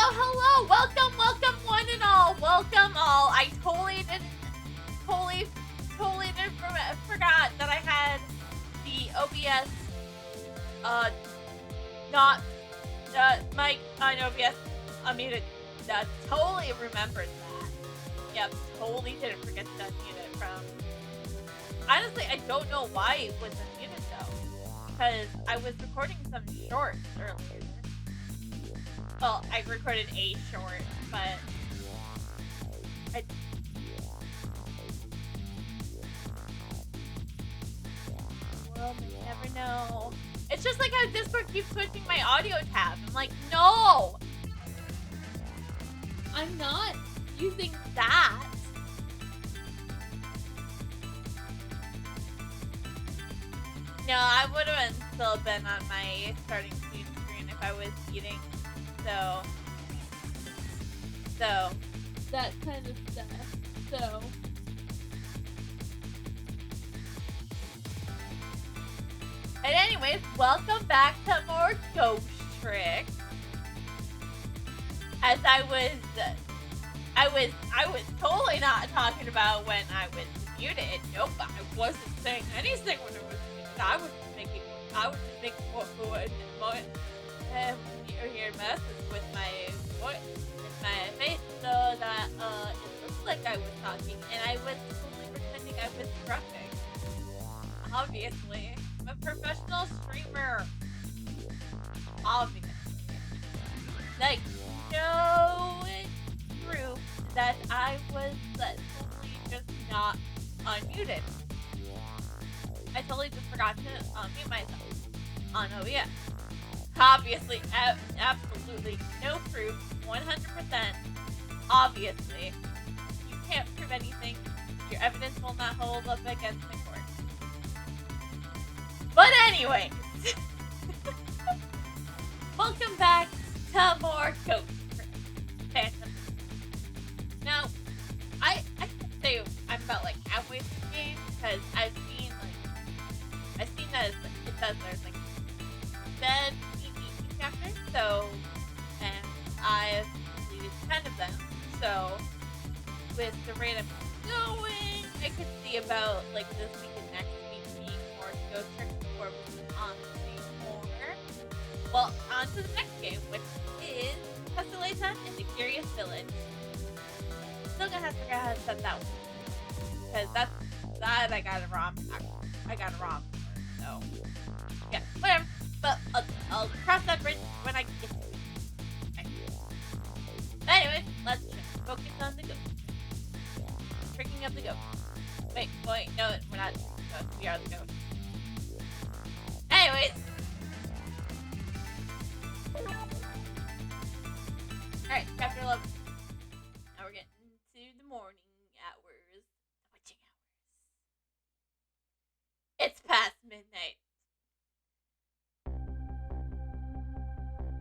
hello! Welcome, one and all. Welcome all. I totally didn't forgot that I had the OBS, uh, not, mic on OBS unmuted. Totally remembered that. Yep, totally didn't forget to unmute it from. Honestly, I don't know why it was unmuted though, because I was recording some shorts earlier. Well, I recorded a short, but well, you never know. It's just like how Discord keeps switching my audio tab. I'm like, no! I'm not using that. No, I would have still been on my starting screen if I was eating. So that kind of stuff. So and anyways, welcome back to more Ghost Tricks. As I was totally not talking about when I was muted. Nope, I wasn't saying anything when it was muted. I was just making what your message with my face so that it looked like I was talking, and I was totally pretending I was scruffing. Obviously, I'm a professional streamer. Obviously, like no proof that I was totally just not unmuted. I totally just forgot to unmute myself on OBS. Obviously, absolutely no proof, 100%. Obviously, you can't prove anything. Your evidence will not hold up against the court. But anyways, welcome back to more Ghost Tricks. Now, I can say I'm about like halfway through the game because I've seen that it says there's like 7 chapters, so, and I've completed 10 of them, so with the rate I'm going, I could see about like this week and next week being more Ghost Tricks before we move on to more. Well, on to the next game, which is Castellata in the Curious Village. Still gonna have to figure out how to set that one, because that I got a ROM. I got a ROM, so yeah, whatever. But I'll cross that bridge when I get to it. Okay. Anyway, let's just focus on the ghost. Tricking up the ghost. Wait, no, we're not the ghost. We are the ghost. Anyways. Alright, chapter 11. Now we're getting to the morning hours. The witching hours. It's past midnight.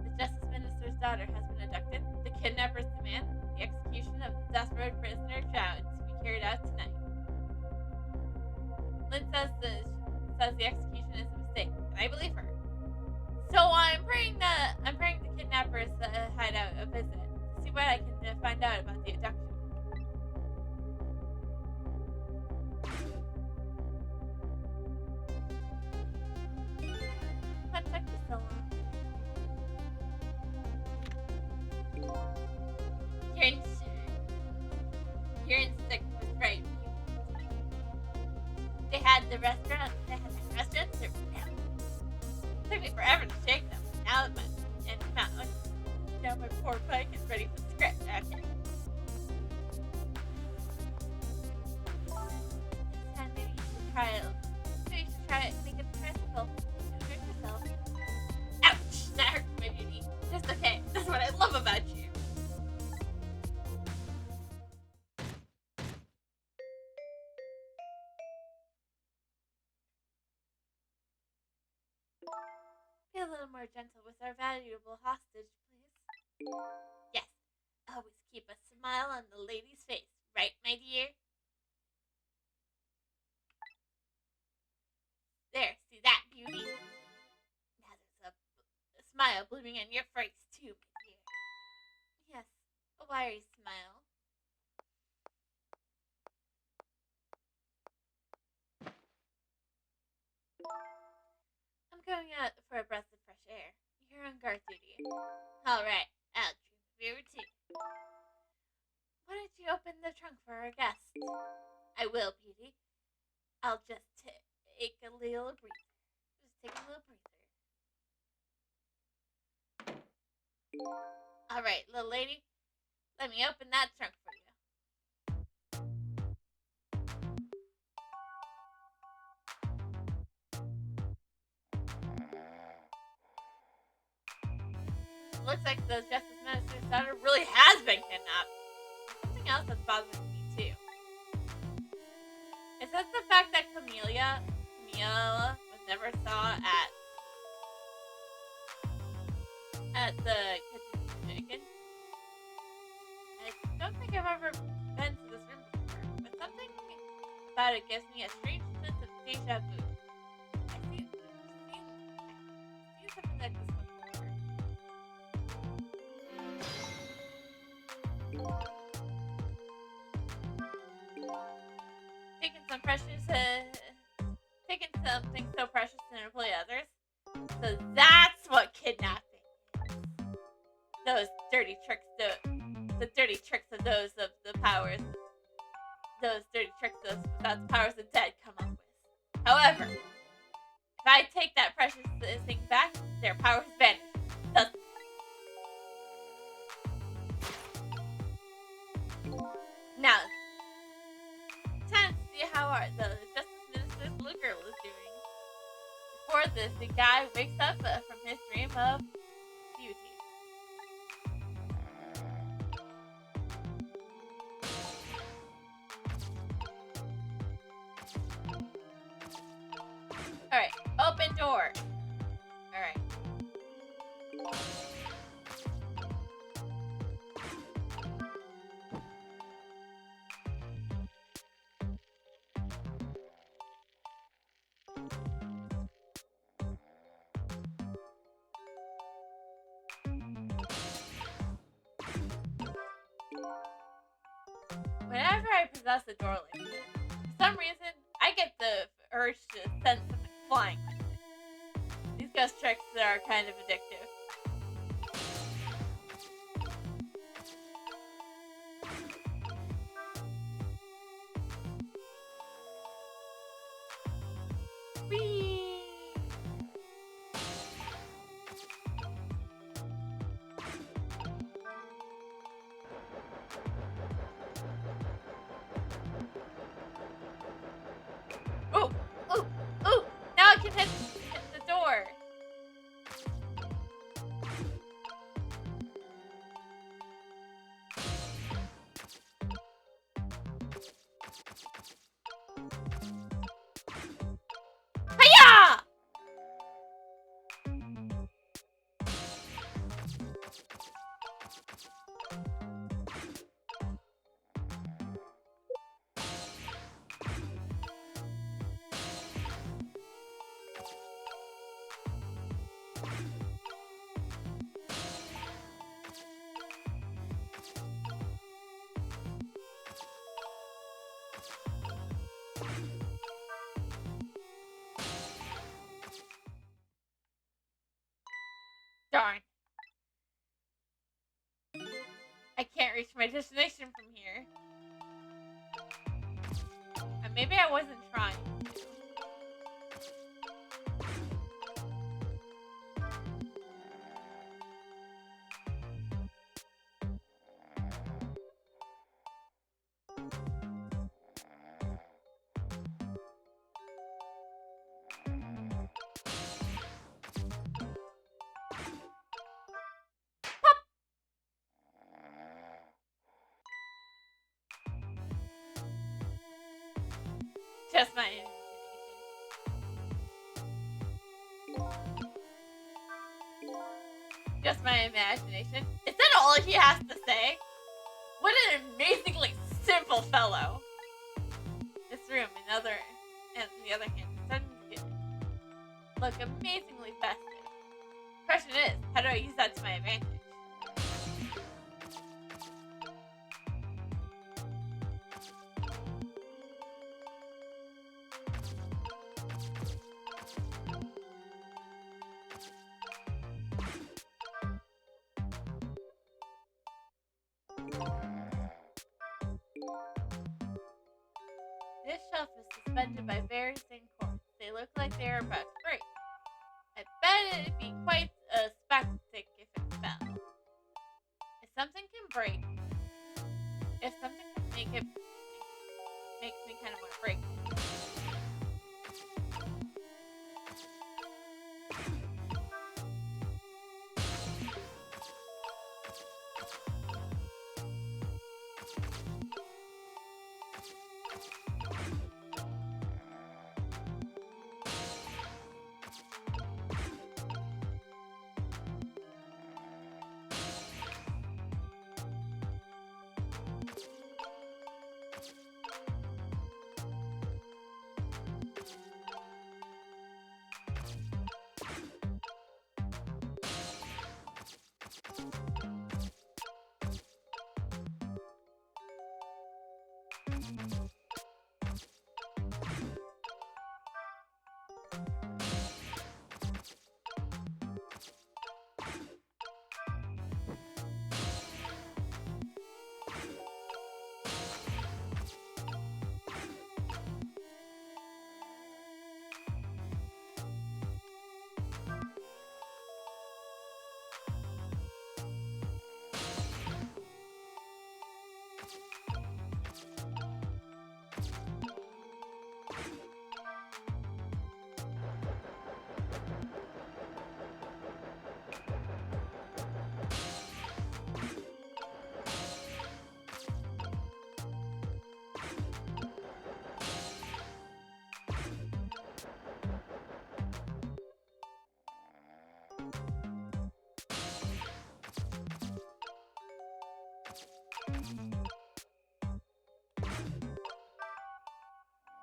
The Justice Minister's daughter has been abducted. The kidnappers demand the execution of the desperate prisoner Chow to be carried out tonight. Lynn says the execution is a mistake, and I believe her. So I'm praying the kidnappers hide out a visit to see what I can find out about the abduction. Contact Priscilla. Your instinct was right. They had the restaurant. It took me forever to shake them. Now my poor bike is ready for scratch action. Maybe you should try it. Make a tricycle. Hurt yourself. Ouch! That hurts my beauty. Just okay. That's what I love about you. Be a little more gentle with our valuable hostage, please. Yes. Always keep a smile on the lady's face, right, my dear? There, see that beauty? Now there's a smile blooming on your face, too, my dear. wiry smile. I'm going out for a breath of fresh air. You're on guard duty. Alright, I'll dream of your routine. Why don't you open the trunk for our guest? I will, Beauty. I'll just take a little breather. Just take a little breather. Alright, little lady. Let me open that trunk for you. Looks like the Justice Minister's daughter really has been kidnapped. Something else that's bothering me too. Is that the fact that Camilla was never saw at the kitchen chicken? I don't think I've ever been to this room before, but something about it gives me a strange sense of deja vu. I've seen something like this before. Taking something so precious and employ others. So that's what kidnapping is. Those dirty tricks, the dirty tricks of those of the powers. Those dirty tricks that the powers of dead come up with. However, if I take that precious thing back, their powers vanish. Thus, now, time to see how the Justice Minister's little girl is doing. Before this, the guy wakes up from his dream of beauty. Alright, open door. Alright. Whenever I possess a door like this, for some reason, I get the urge to send something flying like it. These ghost tricks are kind of addictive. Whee! Ooh! Ooh! Ooh! Now I can hit the door! Hiya! Darn. I can't reach my destination from here. And maybe I wasn't trying to. Just my imagination. Just my imagination. Is that all he has to say? What an amazingly simple fellow. This room, on the other hand, doesn't look amazingly festive. Question is, how do I use that to my advantage? This shelf is suspended by various cords. They look like they are about to break. I bet it'd be quite a spectacle if it fell. If something can break, if something can make it, makes me kind of want to break it.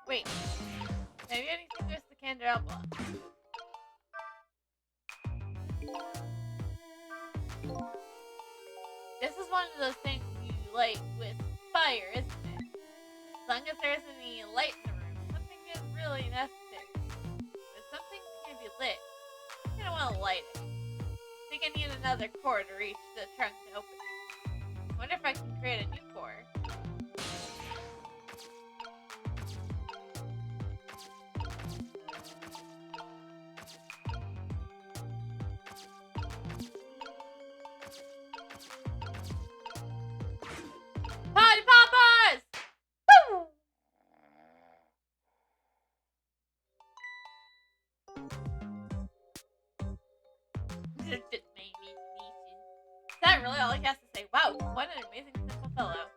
Wait, maybe I need to twist the candelabra. This is one of those things you light with fire, isn't it? As long as there isn't any light in the room, something is really necessary. If something can be lit, I don't want to light it. I think I need another cord to reach the trunk to open it. I wonder if I can create a new cord. Potty Poppers! Woo! This just made me sneeze. Is that really all he has to say? Wow, what an amazing simple fellow.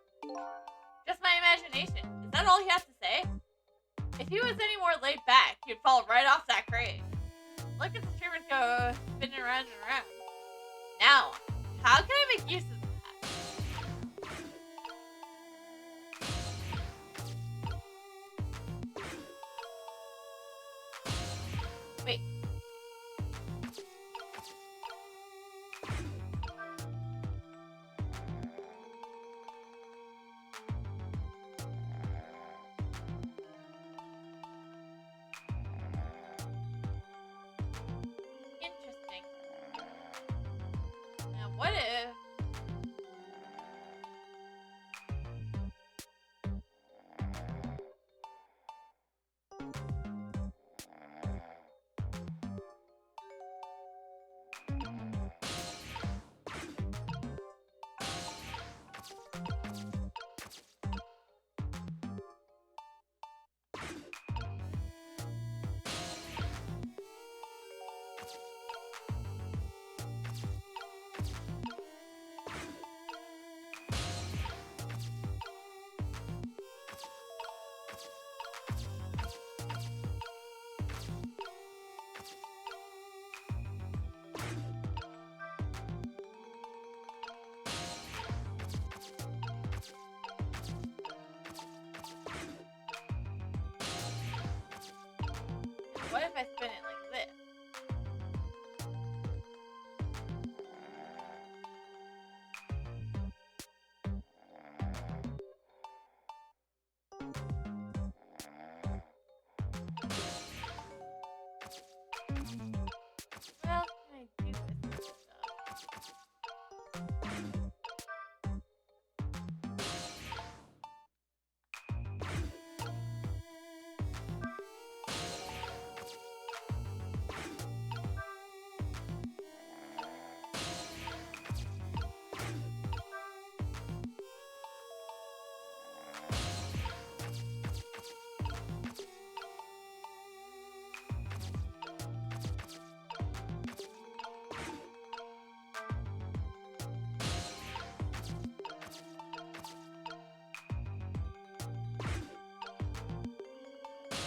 Just my imagination. Is that all he has to say? If he was any more laid back, he'd fall right off that crate. Look at the streamers go spinning around and around. Now, how can I make use of that? Wait. Interesting. Now, what if... What if I spin it like this? What else can I do with this stuff?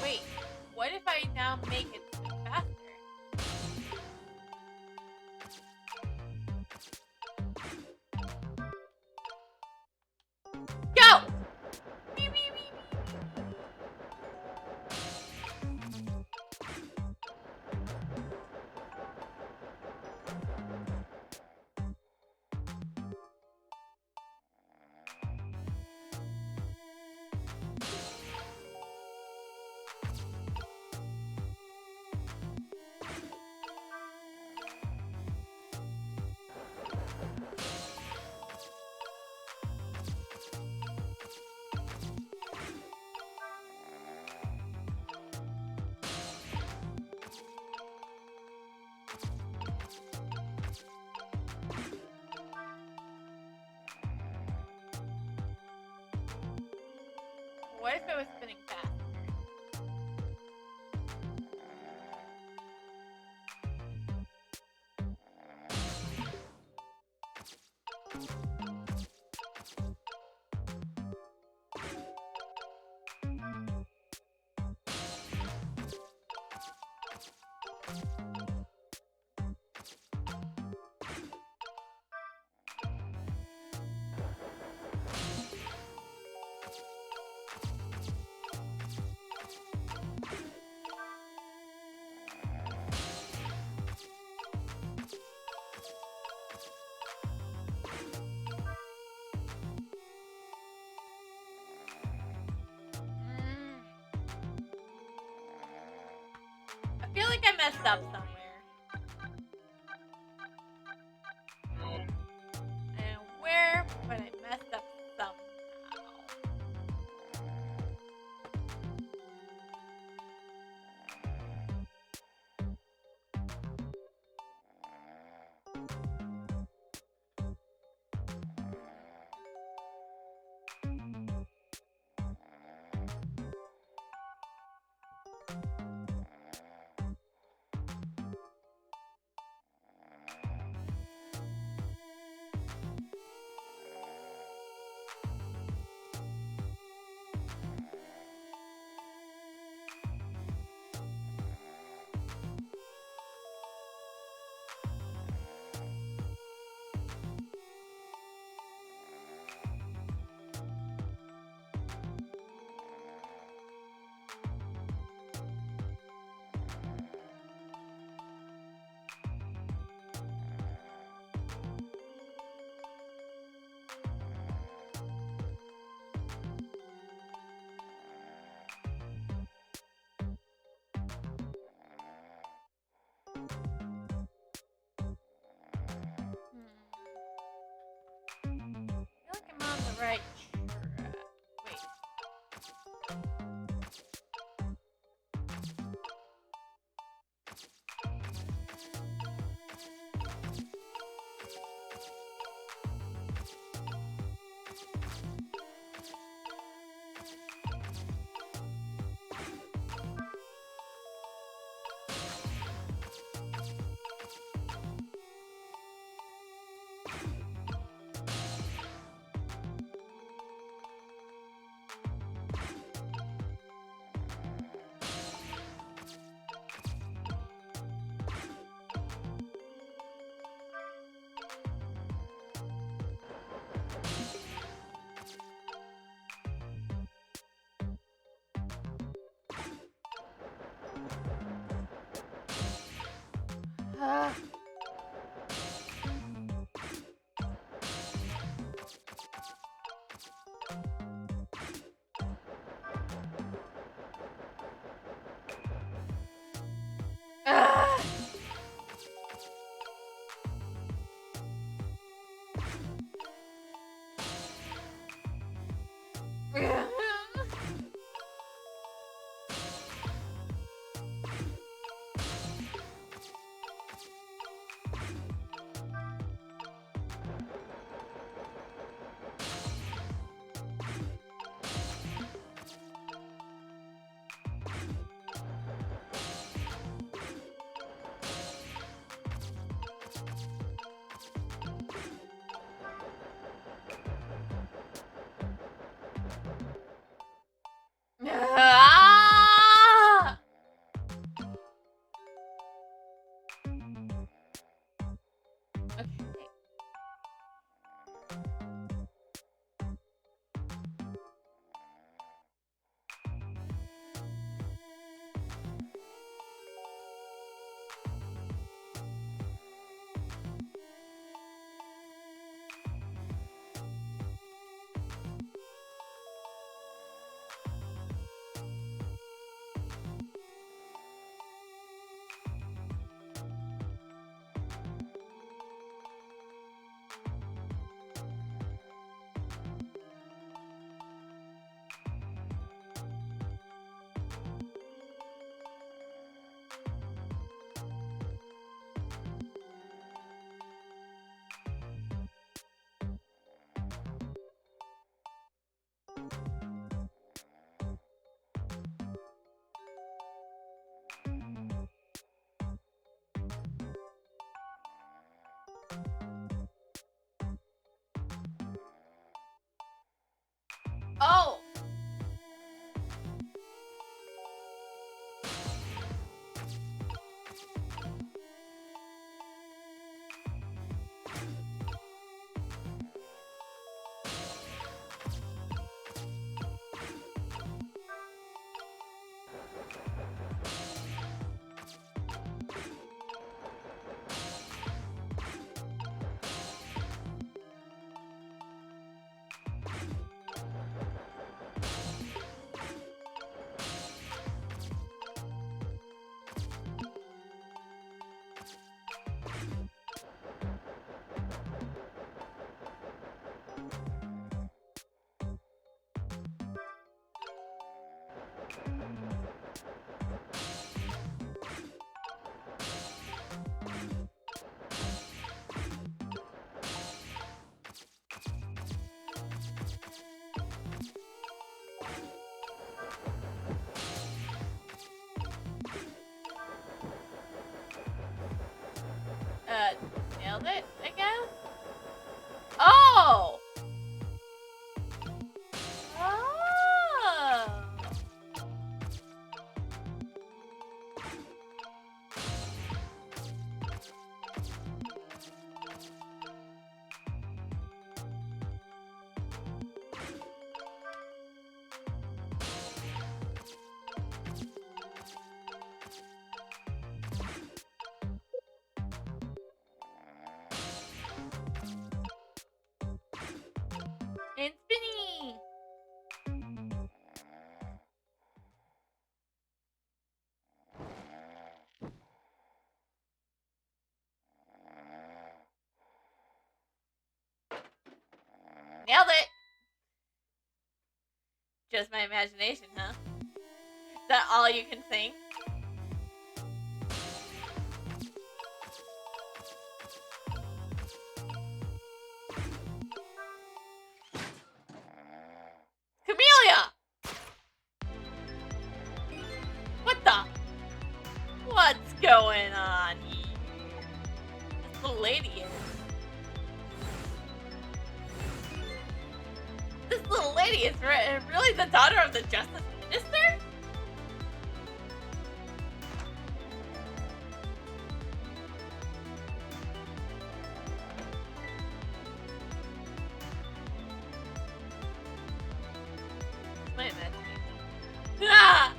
Wait, what if I now make it spin faster? Go! Beep, beep, beep, beep. What if it was spinning fast? I feel like I messed up somewhere. And where would I mess up somehow? I feel like I'm on the right track. Wait. Ah. Ah. Okay. Oh! Nailed it, I guess? Oh! Oh! And spinny! Nailed it! Just my imagination, huh? Is that all you can think? Camellia! What the? What's going on here? This little lady is. This little lady is really the daughter of the Justice Minister? My imagination. Ah!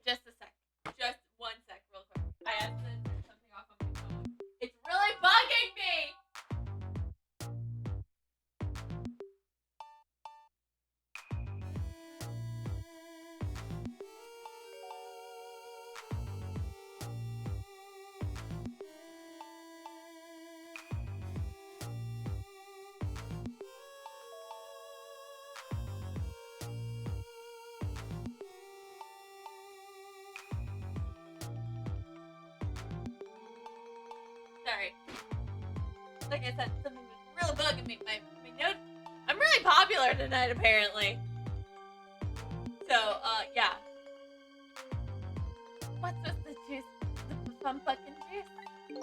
Just a sec. Just 1 sec, real quick. I have to turn something off on my phone. It's really bugging me! Sorry. Like I said, something was really bugging me. My note. I'm really popular tonight, apparently. So, yeah. What's with the juice? The fun fucking juice?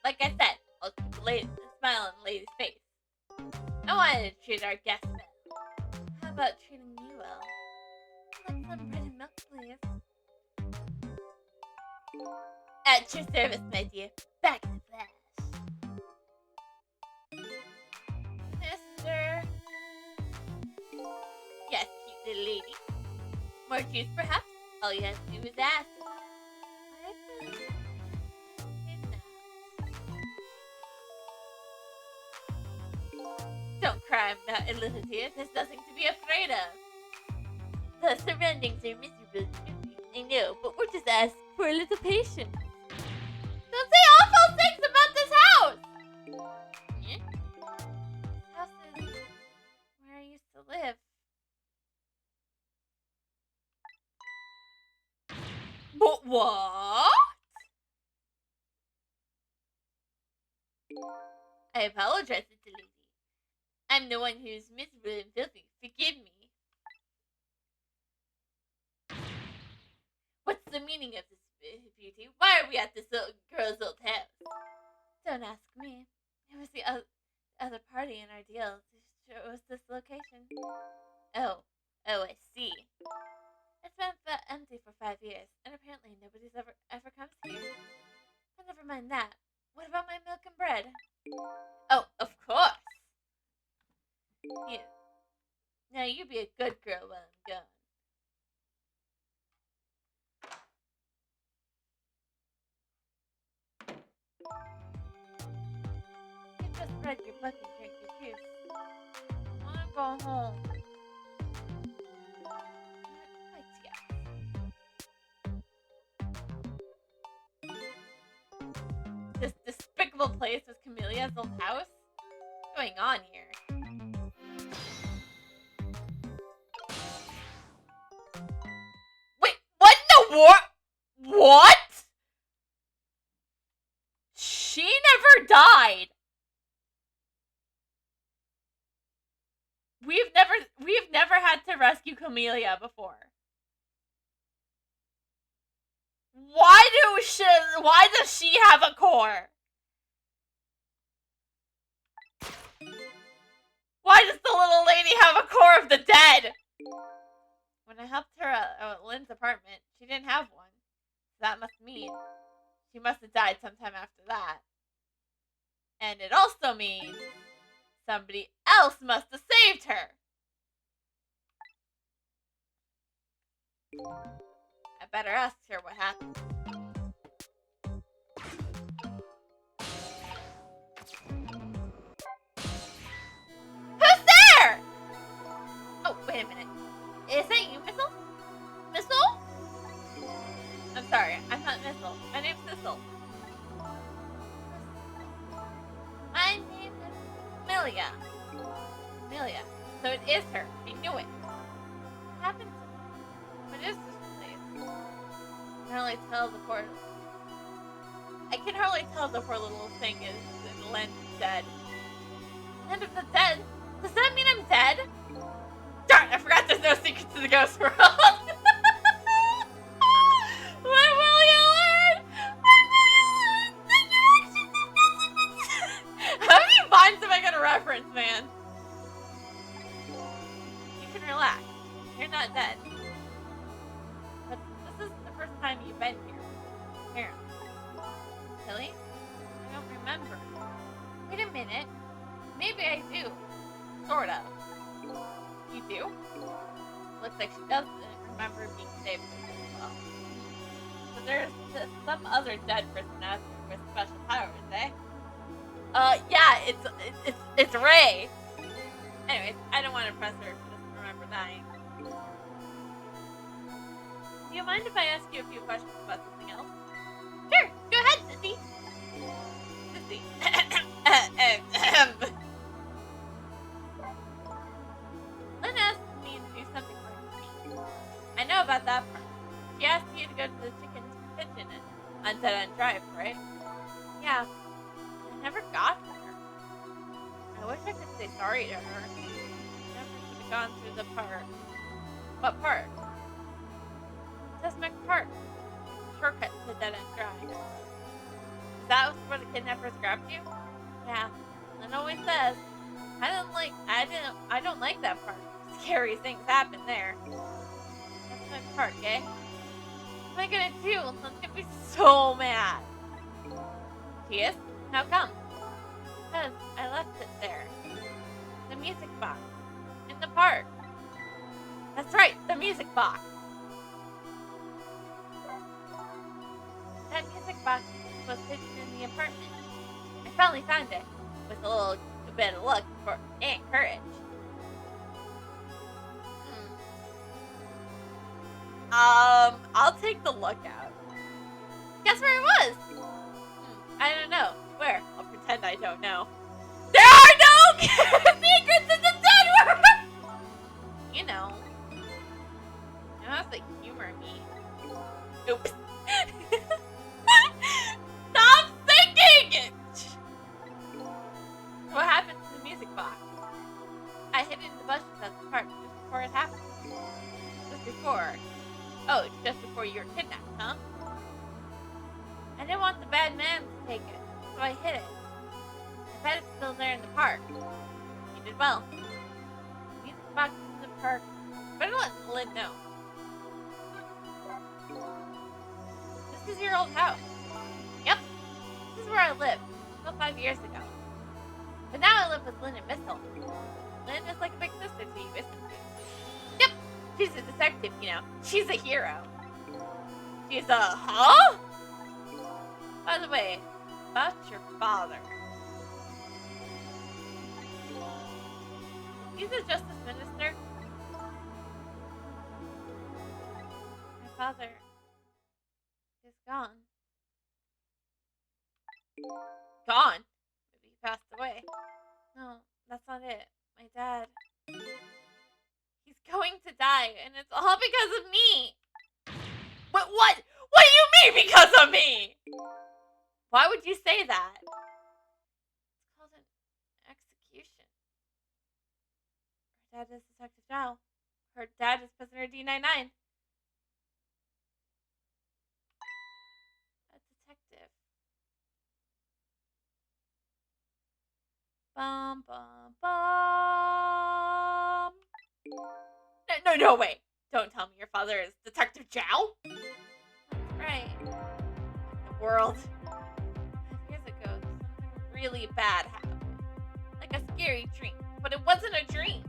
Like I said, I'll keep a smile on the lady's face. I wanted to treat our guests well. How about treating you well? One bread and milk, please. At your service, my dear. Back in the flash. Mister. Yes, cute little lady. More juice, perhaps? All you have to do is ask. Don't cry, my little dear. There's nothing to be afraid of. The surroundings are miserable. I know, but we're just asking for a little patience. Don't say awful things about this house! Yeah? This house is where I used to live. But what? I apologize, little lady. I'm the one who's miserable and filthy. Forgive me. What's the meaning of this, beauty? Why are we at this little girl's old house? Don't ask me. It was the other party in our deal to show us this location. Oh, I see. It's been empty for 5 years, and apparently nobody's ever comes here. But never mind that. What about my milk and bread? Oh, of course. Yeah. Now you be a good girl while I'm gone. You just read your book and drink your juice. I wanna go home. Not quite yet. This despicable place was Camelia's old house? What's going on here? Wait, what in the war? What? She never died. We've never had to rescue Camelia before. Why does she have a core? Why does the little lady have a core of the dead? When I helped her at Lynn's apartment, she didn't have one. So that must mean she must have died sometime after that. And it also means somebody else must have saved her. I better ask her what happened. Who's there? Oh, wait a minute. Is that you, Missile? Missile? I'm sorry, I'm not Missile. My name's Sissel. My name is Amelia. Amelia. So it is her. I knew it. What happened to me? What is this place? I can hardly tell the poor... I can hardly tell the poor little thing is Land dead. Land of the dead? Does that mean I'm dead? Darn, I forgot there's no secret to the ghost world. When will you learn? When will you learn the directions of consequences? How many vines am I gonna reference, man? You can relax. You're not dead. But this is the first time you've been here. Apparently. Really? I don't remember. Wait a minute. Maybe I do. Sort of. You do? Looks like she doesn't remember being saved as well. So there's some other dead person out there with special powers, eh? Yeah, it's Ray. Anyways, I don't want to press her if she doesn't remember dying. Do you mind if I ask you a few questions about something else? Sure, go ahead, Sissy. Sissy. Lynn asked me to do something for me. I know about that part. She asked you to go to the chicken's kitchen on Dead End Drive, right? Yeah. I never got there. I wish I could say sorry to her. I never should have gone through the park. What park? Tessmac Park. Shortcut to Dead End Drive. Is that where the kidnappers grabbed you? Yeah. Lynn always says. I don't like that part. Scary things happen there. That's park, eh? What am I gonna do? Lynn's gonna be so mad. She is? How come? Because I left it there. The music box. In the park. That's right, the music box. That music box was hidden in the apartment. I finally found it, with a bit of luck and courage. I'll take the luck out. Guess where it was? I don't know. Where? I'll pretend I don't know. There are no secrets in the dead world! You know. You have to humor me. Oops. Stop thinking! What happened to the music box? I hid it in the bushes at the park just before it happened. Just before. Oh, just before you were kidnapped, huh? I didn't want the bad man to take it, so I hid it. I bet it's still there in the park. You did well. The music box is in the park. Better let Lynn know. This is your old house. Yep. This is where I lived about 5 years ago. But now I live with Lynn and Missile. Lynn is like a big sister to you, isn't she? Yep. She's a detective, you know. She's a hero. She's a huh? By the way, about your father. He's a justice minister. My father is gone. Gone? Maybe he passed away. No, that's not it. My dad. He's going to die, and it's all because of me. What? What do you mean because of me? Why would you say that? It's called an execution. Her dad is Detective Zhao. Her dad is Prisoner D99. A detective. Bum, bum, bum. No, wait. Don't tell me your father is Detective Zhao. That's right. The world. 5 years ago, something really bad happened. Like a scary dream. But it wasn't a dream.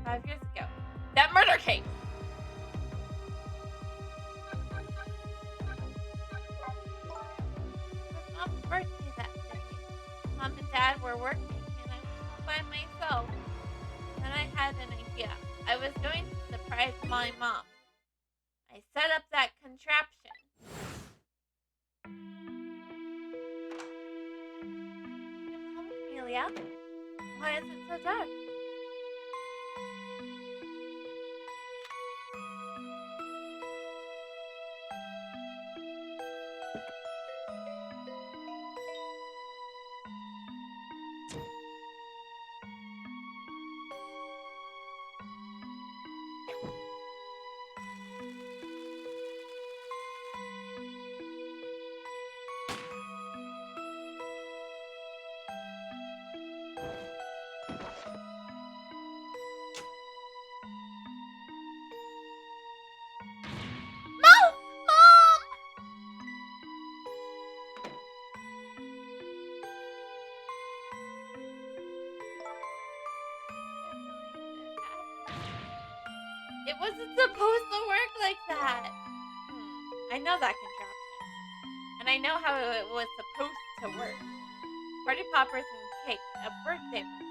5 years ago. That murder case. It was Mom's birthday that day. Mom and Dad were working, and I was by myself. Then I had an idea. I was going to surprise my mom. I set up that contraption. It's home, Amelia. Why is it so dark? It wasn't supposed to work like that. I know that contraption. And I know how it was supposed to work. Party poppers and cake, a birthday message.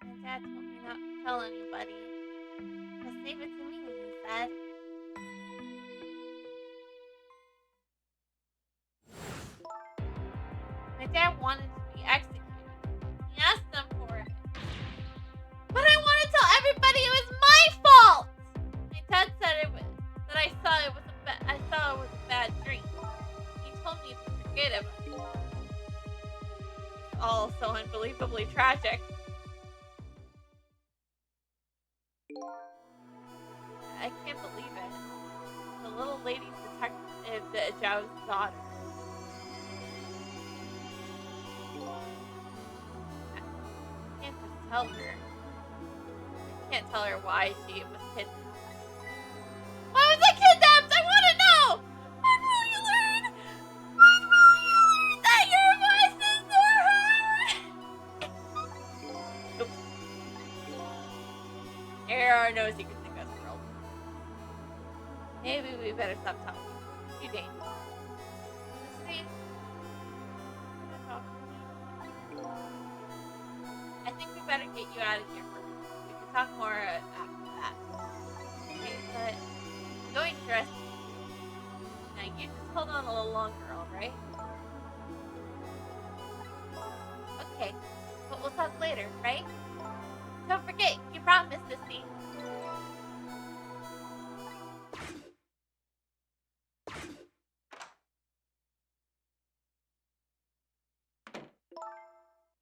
My dad told me not to tell anybody. Just leave it to me, he said. My dad wanted to be executed. He asked them for it. But I want to tell everybody it was my fault! My dad said that I saw it was a bad dream. He told me to forget about it. It's all so unbelievably tragic. I can't believe it. The little lady's Detective Zhao's daughter. I can't tell her. I can't tell her why she was kidnapped. Why was I kidnapped? I want to know! When will you learn? When will you learn that your voices are heard? Oops. There are no secrets in Ghost World. Maybe we better stop talking. Too dangerous. See? I think we better get you out of here first. We can talk more after that. Okay, but I'm going to rest you. Now you just hold on a little longer, alright? Okay, but we'll talk later, right? Don't forget, you promised, Sissy.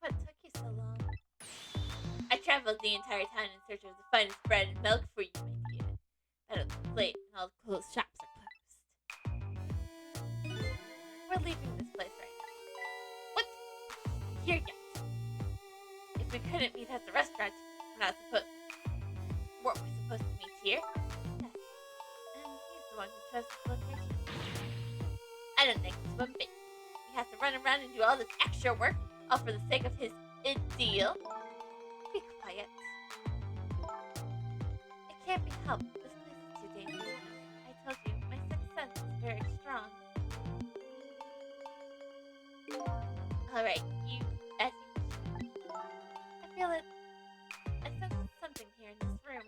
What took you so long? I traveled the entire town in search of the finest bread and milk for you, my dear. But it's late and all the clothes shops are closed. We're leaving this place right now. What? Here yet. If we couldn't meet at the restaurant, weren't we supposed to meet here? Yes. And he's the one who chose the location. I don't think it's one bit. He has to run around and do all this extra work, all for the sake of his ideal. Be quiet. It can't be helped. This place is too dangerous. I told you, my sixth sense is very strong. Alright, you, as you wish. I feel it. I sense something here in this room.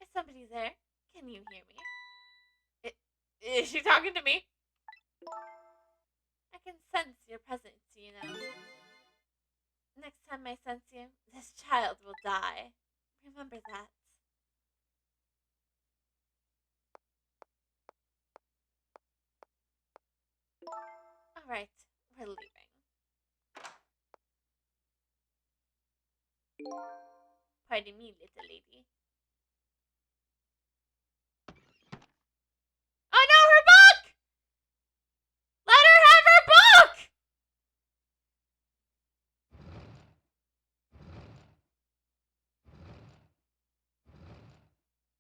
Is somebody there? Can you hear me? Is she talking to me? I can sense your presence, you know. Next time I sense you, this child will die. Remember that. Alright, we're leaving. Pardon me, little lady. Oh no, her book! Let her have her book!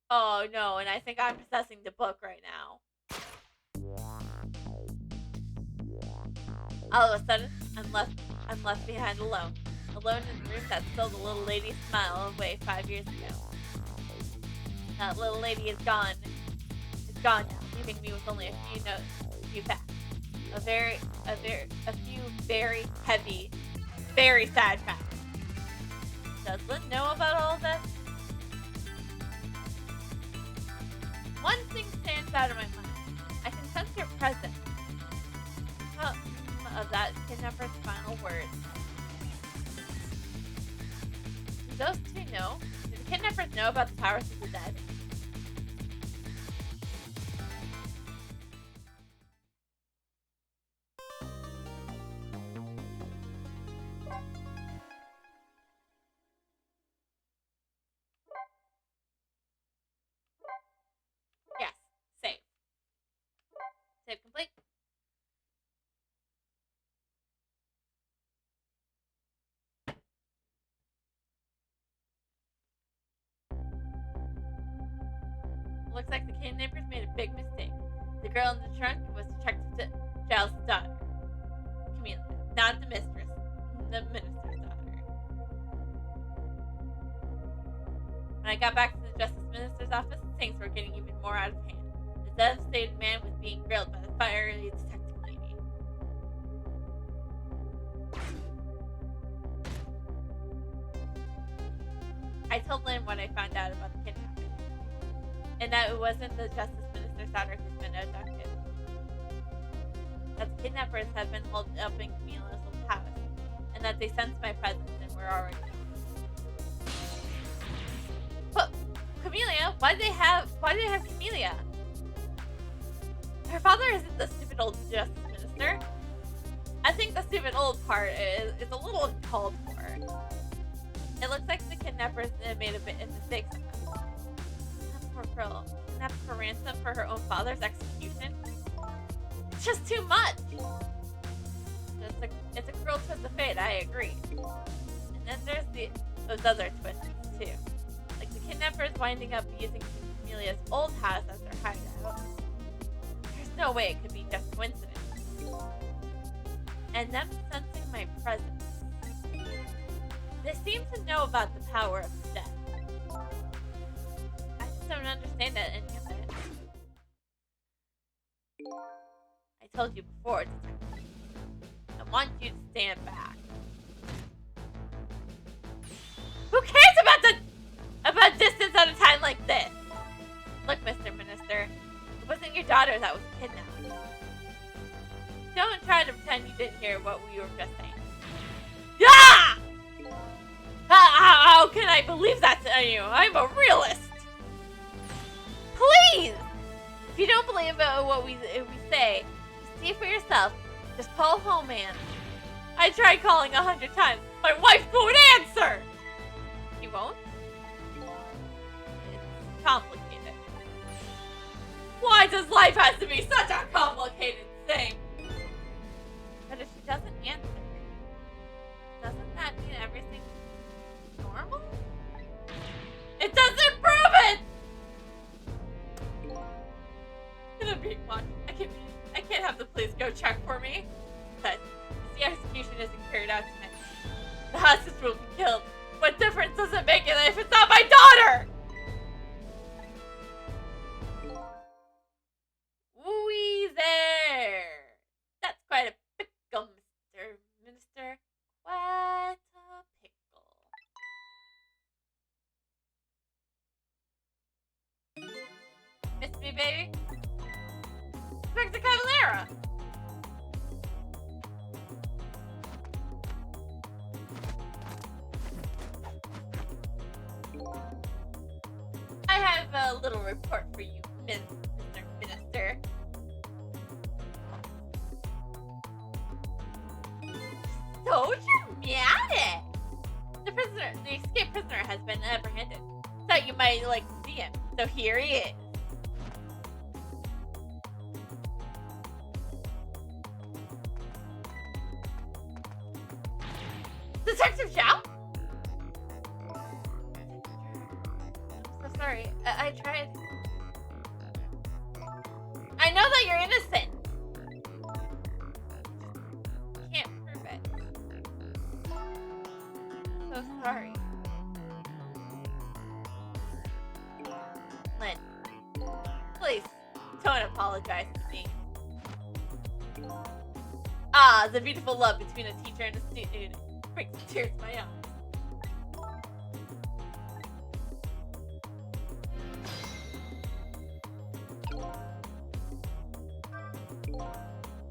Oh no, and I think I'm possessing the book right now. All of a sudden, I'm left behind alone. Alone in the room that stole the little lady's smile away 5 years ago. That little lady is gone. It's gone now, leaving me with only a few notes, a few facts. A few very heavy, very sad facts. Does Lynn know about all this? One thing stands out of my mind. I can sense your presence. Of that kidnapper's final words. Do those two know? Do the kidnappers know about the powers of the dead? Yes. Save. Save complete. Looks like the kidnappers made a big mistake. The girl in the trunk was Detective Giles' daughter, Camilla, not the mistress, the minister's daughter. When I got back to the Justice Minister's office, things were getting even more out of hand. The devastated man was being grilled by the fiery detective lady. I told Lynn what I found out about the kidnapping. And that it wasn't the Justice Minister's daughter who's been abducted. That the kidnappers have been holed up in Camilla's old house. And that they sensed my presence and were already. But Camilla? Why do they have Camilla? Her father isn't the stupid old Justice Minister. I think the stupid old part is a little uncalled for. It looks like the kidnappers made a bit of mistakes. Poor girl, kidnapped for ransom for her own father's execution. just too much. It's a cruel twist of fate, I agree. And then there's those other twists, too. Like the kidnappers winding up using Amelia's old house as their hideout. There's no way it could be just coincidence. And them sensing my presence. They seem to know about the power of death. I just don't understand any of it. I told you before, Detective. I want you to stand back. Who cares about distance at a time like this? Look, Mr. Minister, it wasn't your daughter that was kidnapped. Don't try to pretend you didn't hear what we were just saying. Ah! How can I believe that to you? I'm a realist. Please! If you don't believe what we say, just see for yourself. Just call home, man. I tried calling 100 times. My wife won't answer! You won't? It's complicated. Why does life have to be such a complicated thing? But if she doesn't answer, doesn't that mean everything's normal? It doesn't prove it! I'm being watched. I can't have the police go check for me. But the execution isn't carried out tonight. The hostage will be killed. What difference does it make if it's not my daughter? Ooh, there. That's quite a pickle, Mr. Minister. Quite a pickle. Miss me, baby? Inspector Cavallera! I have a little report for you, Mr. Minister. So dramatic! The escaped prisoner has been apprehended. Thought you might like to see him, so here he is. Detective Chow? I'm so sorry. I tried. I know that you're innocent. Can't prove it. So sorry. Lynn, please don't apologize to me. Ah, the beautiful love between a teacher and a student brings tears to my eyes.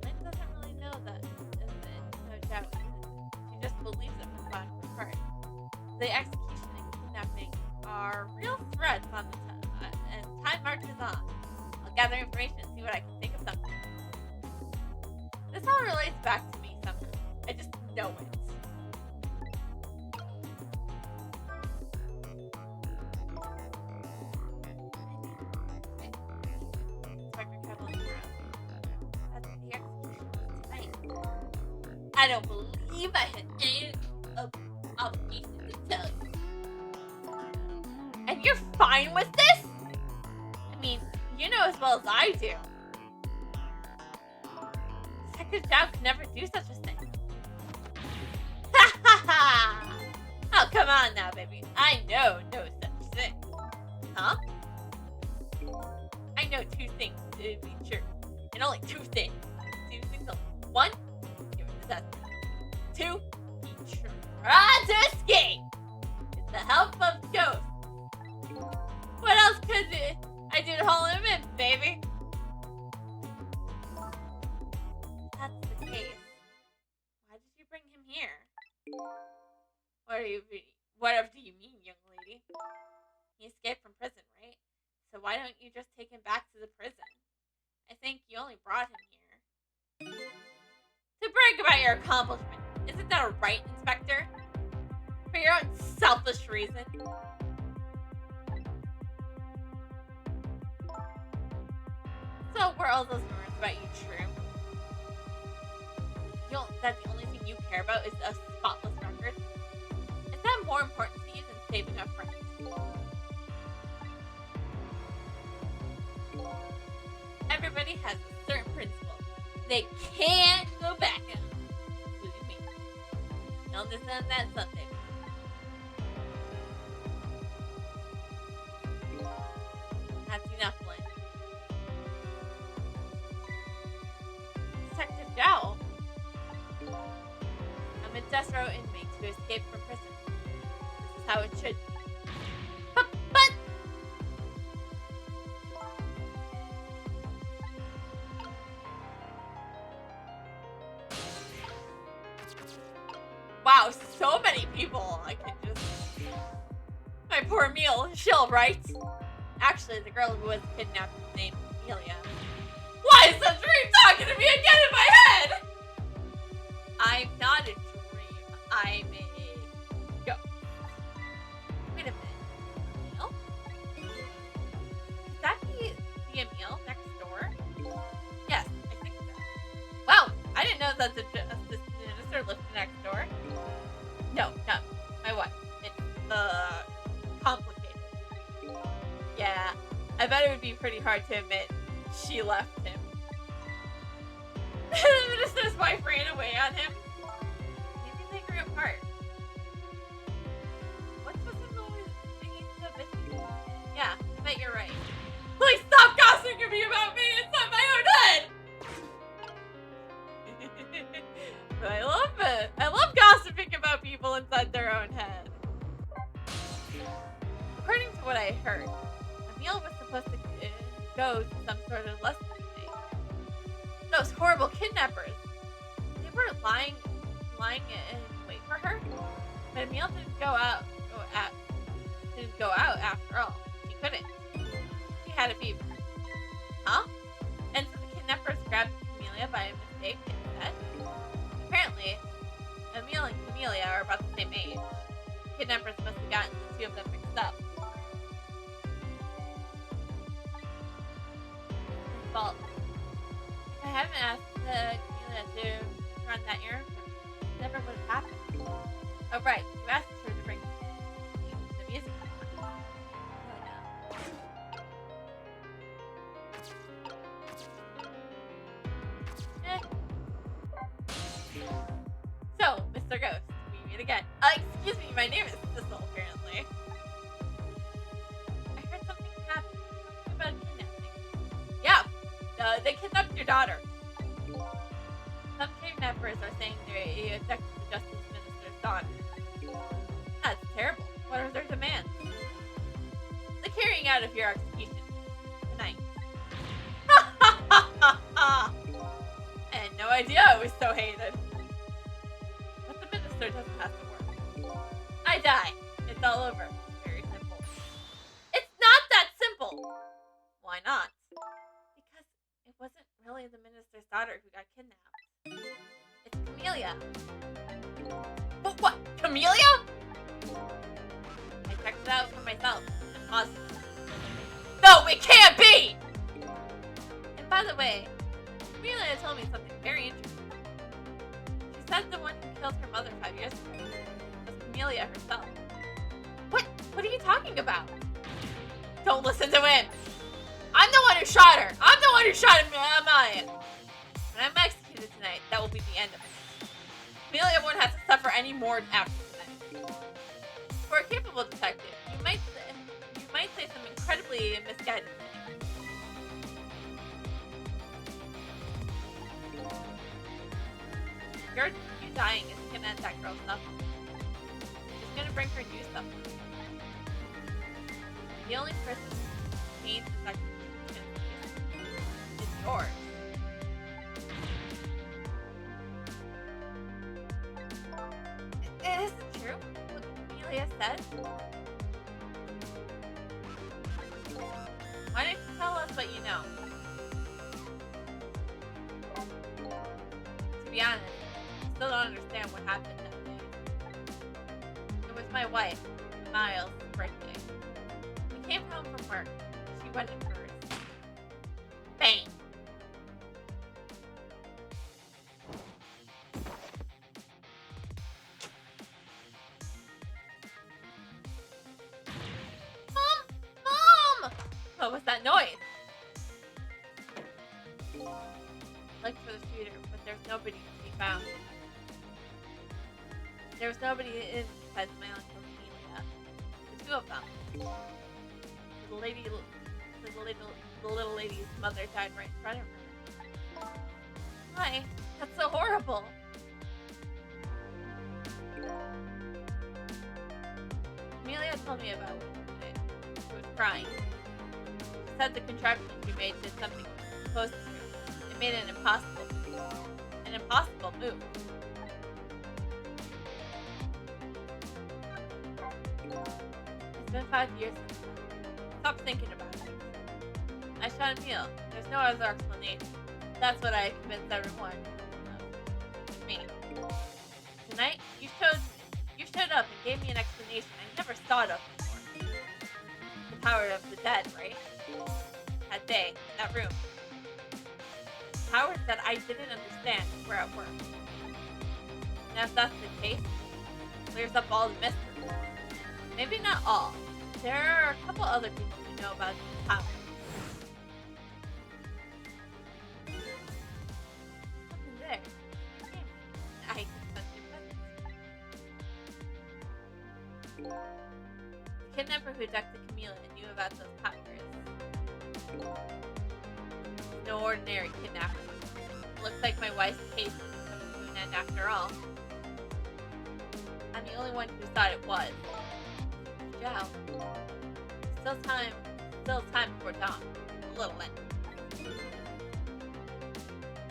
Lynn doesn't really know that no doubt she just believes it from the bottom of her heart. The execution and kidnapping are real threats on the and time marches on. I'll gather information and see what I can think of something. This all relates back to me somehow. I just know it. Inspector Cavallera. That's the execution tonight. I don't believe I had any obligation to tell you. And you're fine with this? I mean, you know as well as I do. Detective Chow could never do such a thing. Ha ha ha! Oh, come on now, baby. I know no such thing. Huh? I know two things to be true. And only two things. Two things only. One, you're possessed. Two, he tried to escape. With the help of ghosts. What else could I do to haul him in, baby? That's the case. Why did you bring him here? Whatever do you mean, young lady? He escaped from prison, right? So why don't you just take him back to the prison? I think you only brought him here to brag about your accomplishment. Isn't that a right, Inspector? For your own selfish reason. So were all those rumors about you true? that the only thing you care about is a spotless record? Is that more important to you than saving a friend? Everybody has a certain principle. They can't go back on, including me. You'll understand that someday. That's enough, Lynn. Detective Jowl? I'm a death row inmate who escaped from prison. This is how it should be. But... Wow, so many people. I can just... My poor Emil, she'll right? Actually, the girl who was kidnapped was named Amelia. Why is the dream talking to me again in my head? I'm not a dream. I'm a ghost. Wait a minute. Emil? Could that be the Emil next door? Yes, I think so. Wow, I didn't know that the assistant minister lived next door. No, my wife. It's complicated. Yeah, I bet it would be pretty hard to admit she left him. The minister's wife ran away on him. Maybe they grew apart. What's with him always being so busy? Yeah, I bet you're right. Please stop gossiping to me about me inside my own head! But I love it. I love gossiping about people inside their own head. According to what I heard, Emil was supposed to go to some sort of lesson today. Those horrible kidnappers. They were lying in wait for her. But Emil didn't go out after all. She couldn't. She had a fever. Huh? And so the kidnappers grabbed Camellia by mistake instead. Apparently, Emil and Camellia are about the same age. The kidnappers must have gotten the two of them mixed up. Well, if I hadn't asked Camellia to run that errand for me, it never would have happened. Oh right, you asked her to bring the music. Oh no. So, Mr. Ghost, we meet again. Excuse me, my name is Sissel, apparently. I heard something happened. Something about kidnapping. Yeah, they kidnapped your daughter. Some kidnappers are saying they abducted the Justice Minister's daughter. That's terrible. What are their demands? The carrying out of your execution tonight. I had no idea I was so hated. But the minister doesn't have to work. I die. It's all over. Very simple. It's not that simple! Why not? Because it wasn't really the minister's daughter who got kidnapped. It's Camellia. What? Camellia? I checked it out for myself. I'm positive. No, it can't be! And by the way, Camellia told me something very interesting. She said the one who killed her mother 5 years ago was Camellia herself. What? What are you talking about? Don't listen to him! I'm the one who shot her! I'm the one who shot Maya! When I'm executed tonight, that will be the end of it. Camellia won't have to suffer any more after tonight. For a capable detective, you might say some incredibly misguided things. You dying isn't gonna end that girl's suffering. It's gonna bring her new suffering. The only person who needs this execution is yours. Is it true what Amelia said? Why don't you tell us what you know? To be honest, I still don't understand what happened that day. It was my wife, Miles' birthday. We came home from work. She went in first. Bang! that noise? Look for the shooter, but there's nobody to be found. There was nobody in besides my uncle and Amelia. The two of them. The little lady's mother died right in front of her. Why? That's so horrible. Amelia told me about it. She was crying. She said the contraption she made did something it wasn't supposed to do. It made an impossible move. It's been 5 years since then. Stop thinking about it. I shot a meal. There's no other explanation. That's what I convinced everyone of. Me. Tonight, you showed up and gave me an explanation I never thought of before. The power of the dead, right? That day, that room. Powers that I didn't understand were at work. And if that's the case, it clears up all the mystery. Maybe not all. There are a couple other people who know about these powers. Something there. I can sense your presence. The kidnapper who abducted Camila knew about those powers. No ordinary kidnapper. Looks like my wife's case is coming to an end after all. I'm the only one who thought it was. Zhao. Still time before dawn. A little end.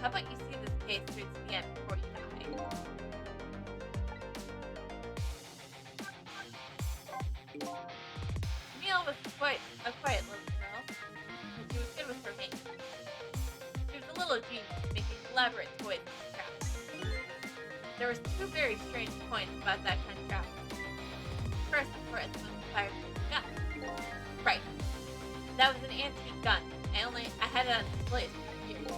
How about you see this case through to the end before you die? Camille was quite a quiet little girl, but she was good with her mates. She was a little genius, making elaborate toys and crafts. There was two very strange points about that contraption. First, of course, was the fire gun. Right. That was an antique gun. I had it on display for years.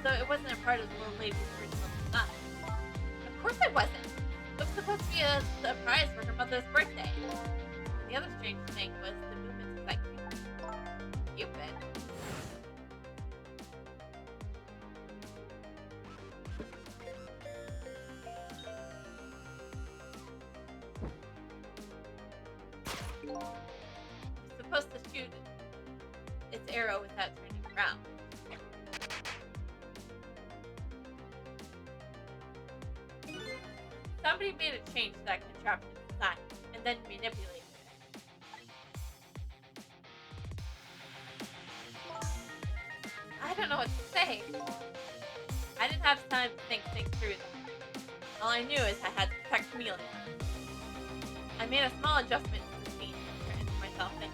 So it wasn't a part of the little lady's original design. Of course it wasn't. It was supposed to be a surprise for her mother's birthday. And the other strange thing was the movements of that Cupid. It's supposed to shoot its arrow without turning around. Somebody made a change to that contraption design and then manipulated it. I don't know what to say. I didn't have time to think things through that. All I knew is I had to protect Camellia. I made a small adjustment to the scene and turned myself in.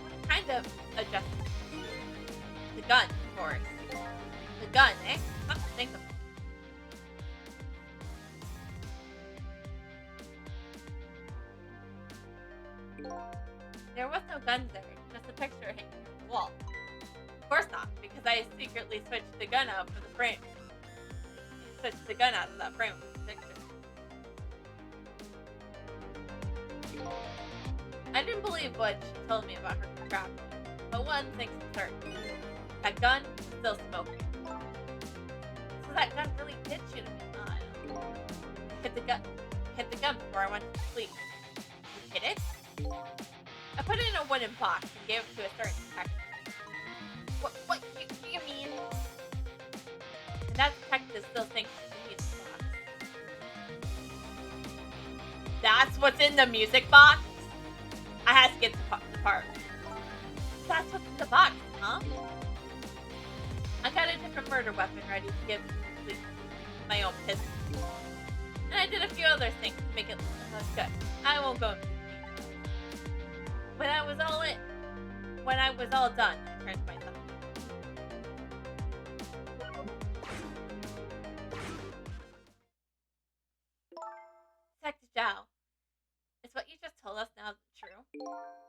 What kind of adjustment? The gun, of course. The gun, eh? Something to think about. There was no guns there, just a picture hanging on the wall. Of course not, because I secretly switched the gun out for the frame. Switched the gun out of that frame with the picture. I didn't believe what she told me about her contraption, but one thing's certain. That gun is still smoking. So that gun really did shoot me. Hit the gun before I went to sleep. You hit it? I put it in a wooden box and gave it to a certain detective. What do you mean? And that detective still thinks it's the music box. That's what's in the music box? I had to get to the part. That's what's in the box, huh? I got a different murder weapon ready to give to the police. My own pistol. And I did a few other things to make it look good. I won't go into details. When I was all done, I turned to myself. Detective Zhao, is what you just told us now true?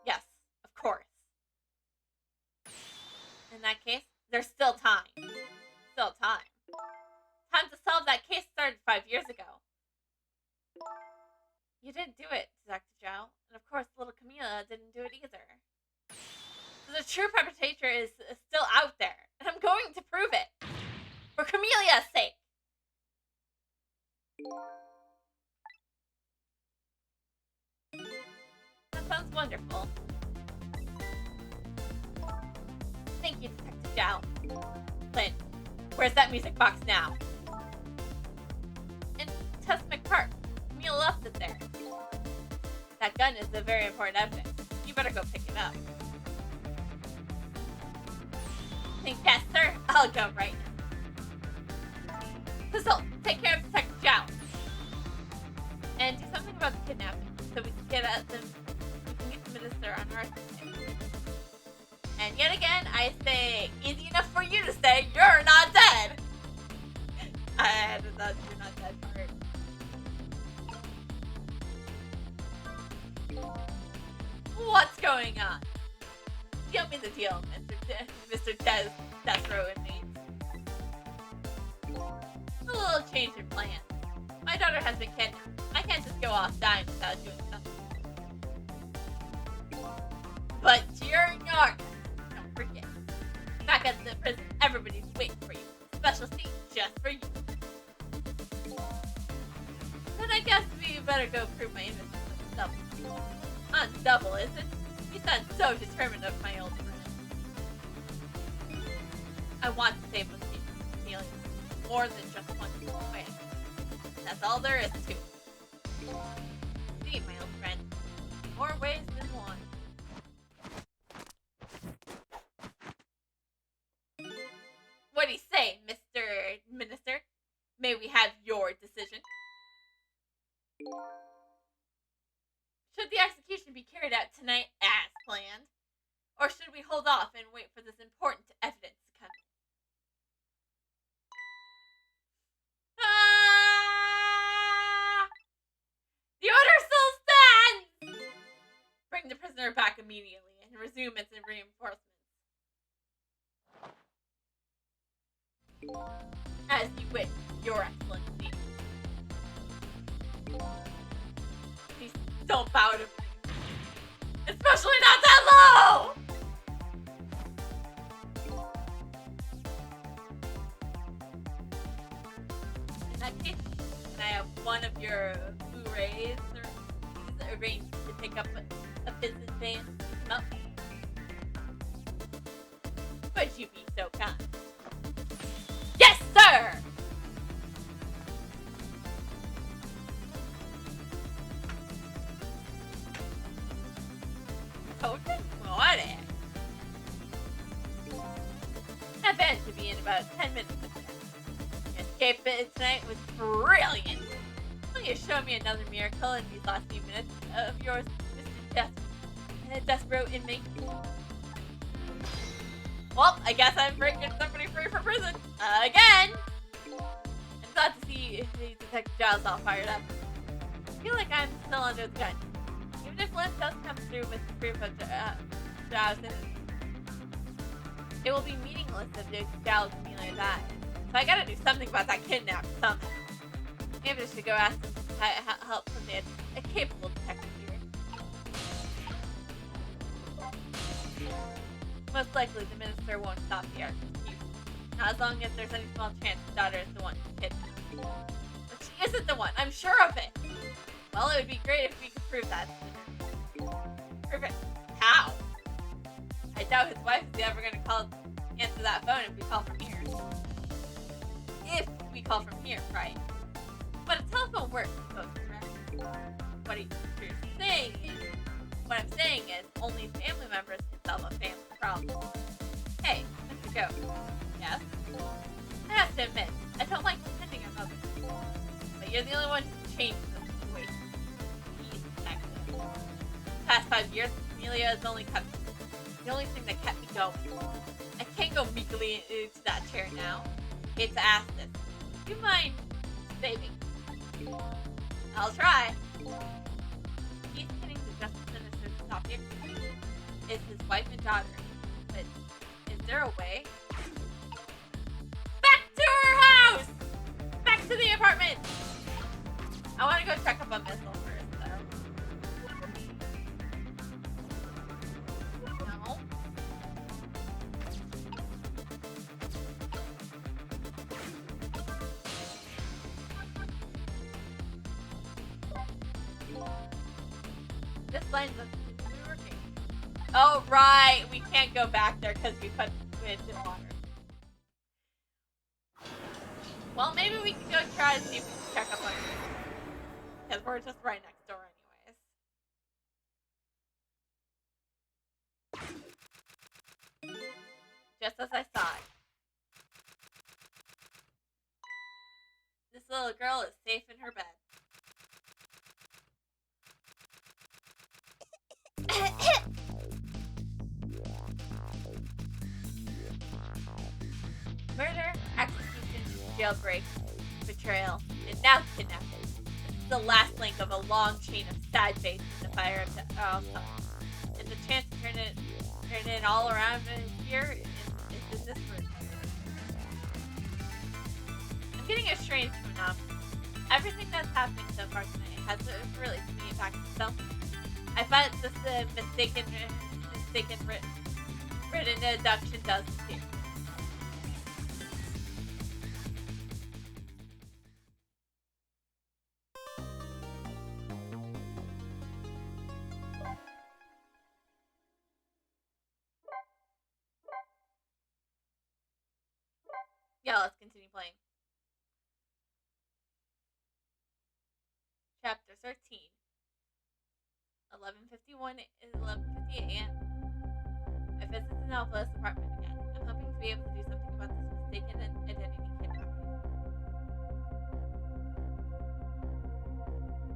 Yes, of course. In that case, there's still time. Still time. Time to solve that case started 5 years ago. You didn't do it, Detective Zhao. And of course, little Camilla didn't do it either. So the true perpetrator is still out there, and I'm going to prove it. For Camilla's sake. That sounds wonderful. Thank you, Detective Zhao. Lynn, where's that music box now? In Testament Park. Camille left it there. That gun is a very important evidence. You better go pick it up. Yes, sir. I'll go right now. Pistol, take care of Detective Zhao. And do something about the kidnapping so we can get at them. We can get the minister on our side. And yet again, I say, easy enough for you to say, you're not dead. I added that you're not dead part. What's going on? Deal me the deal, Mr. Desro and me. A little change in plans. My daughter has been kidnapped. I can't just go off dying without doing something. But you're young. Don't forget. Back at the prison, everybody's waiting for you. Special seat just for you. Then I guess we better go prove my innocence on double. On double, is it? You sound so determined of my old friend. I want to save Amelia. More than just one way. That's all there is to it. See, my old friend. More ways than one. What do you say, Mr. Minister? May we have your decision? Should the execution be carried out tonight as planned? Or should we hold off and wait for this important evidence to come in? The order still stands! Bring the prisoner back immediately and resume its reinforcements. As you wish, Your Excellency. Please don't bow to me. Especially not that low! In that case, can I have one of your Blu-rays or arranged to pick up a business van? Oh. Would you be so kind? Yes, sir! Potent? What? That van should be in about 10 minutes. Escape it tonight was brilliant. Will you show me another miracle in these last few minutes of yours, Mr. Desperate inmate? Well, I guess I'm breaking somebody free from prison. Again! I'm glad to see Detective Giles all fired up. I feel like I'm still under the gun. Even if Lynn does come through with the proof of Giles, it will be meaningless if Giles and Amelia die. So I gotta do something about that kidnap somehow. Maybe I should go ask them to help from a capable detective here. Most likely the minister won't stop the execution. Not as long as there's any small chance his daughter is the one who kidnapped. But she isn't the one, I'm sure of it! Well, it would be great if we could prove that. Prove it? How? I doubt his wife is ever gonna answer that phone if we call from here. If we call from here, right? But a telephone works, supposed to, right? What I'm saying is, only family members can solve a family problem. Hey, Mr. Goat. Yes? I have to admit, I don't like pretending I'm others. But you're the only one who can change the situation. He's detective. Past 5 years, Amelia has only kept the only thing that kept me going. I can't go meekly into that chair now. I hate to ask this. Do you mind saving? I'll try. He's hitting the justice minister's top here. It's his wife and daughter. But is there a way? Back to her house! Back to the apartment! I want to go check up on Missile first, though. signs of we were working. Oh, right. We can't go back there because we put wind and water. Well, maybe we can go try to see if we can check up on it. Because we're just right next door anyways. Just as I thought. This little girl is safe in her bed. Murder, execution, jailbreak, betrayal, and now kidnapping. This is the last link of a long chain of sad faces in the fire of the and the chance to turn it all around here is in this room. I'm getting a strange phenomenon. Everything that's happening so far tonight has really to me back to myself. I find this mistaken written deduction does too. Yeah, let's continue playing. Chapter 13. 11:51 is 11:50 a.m. I visit the novelist's apartment again. I'm hoping to be able to do something about this mistaken identity kidnapping.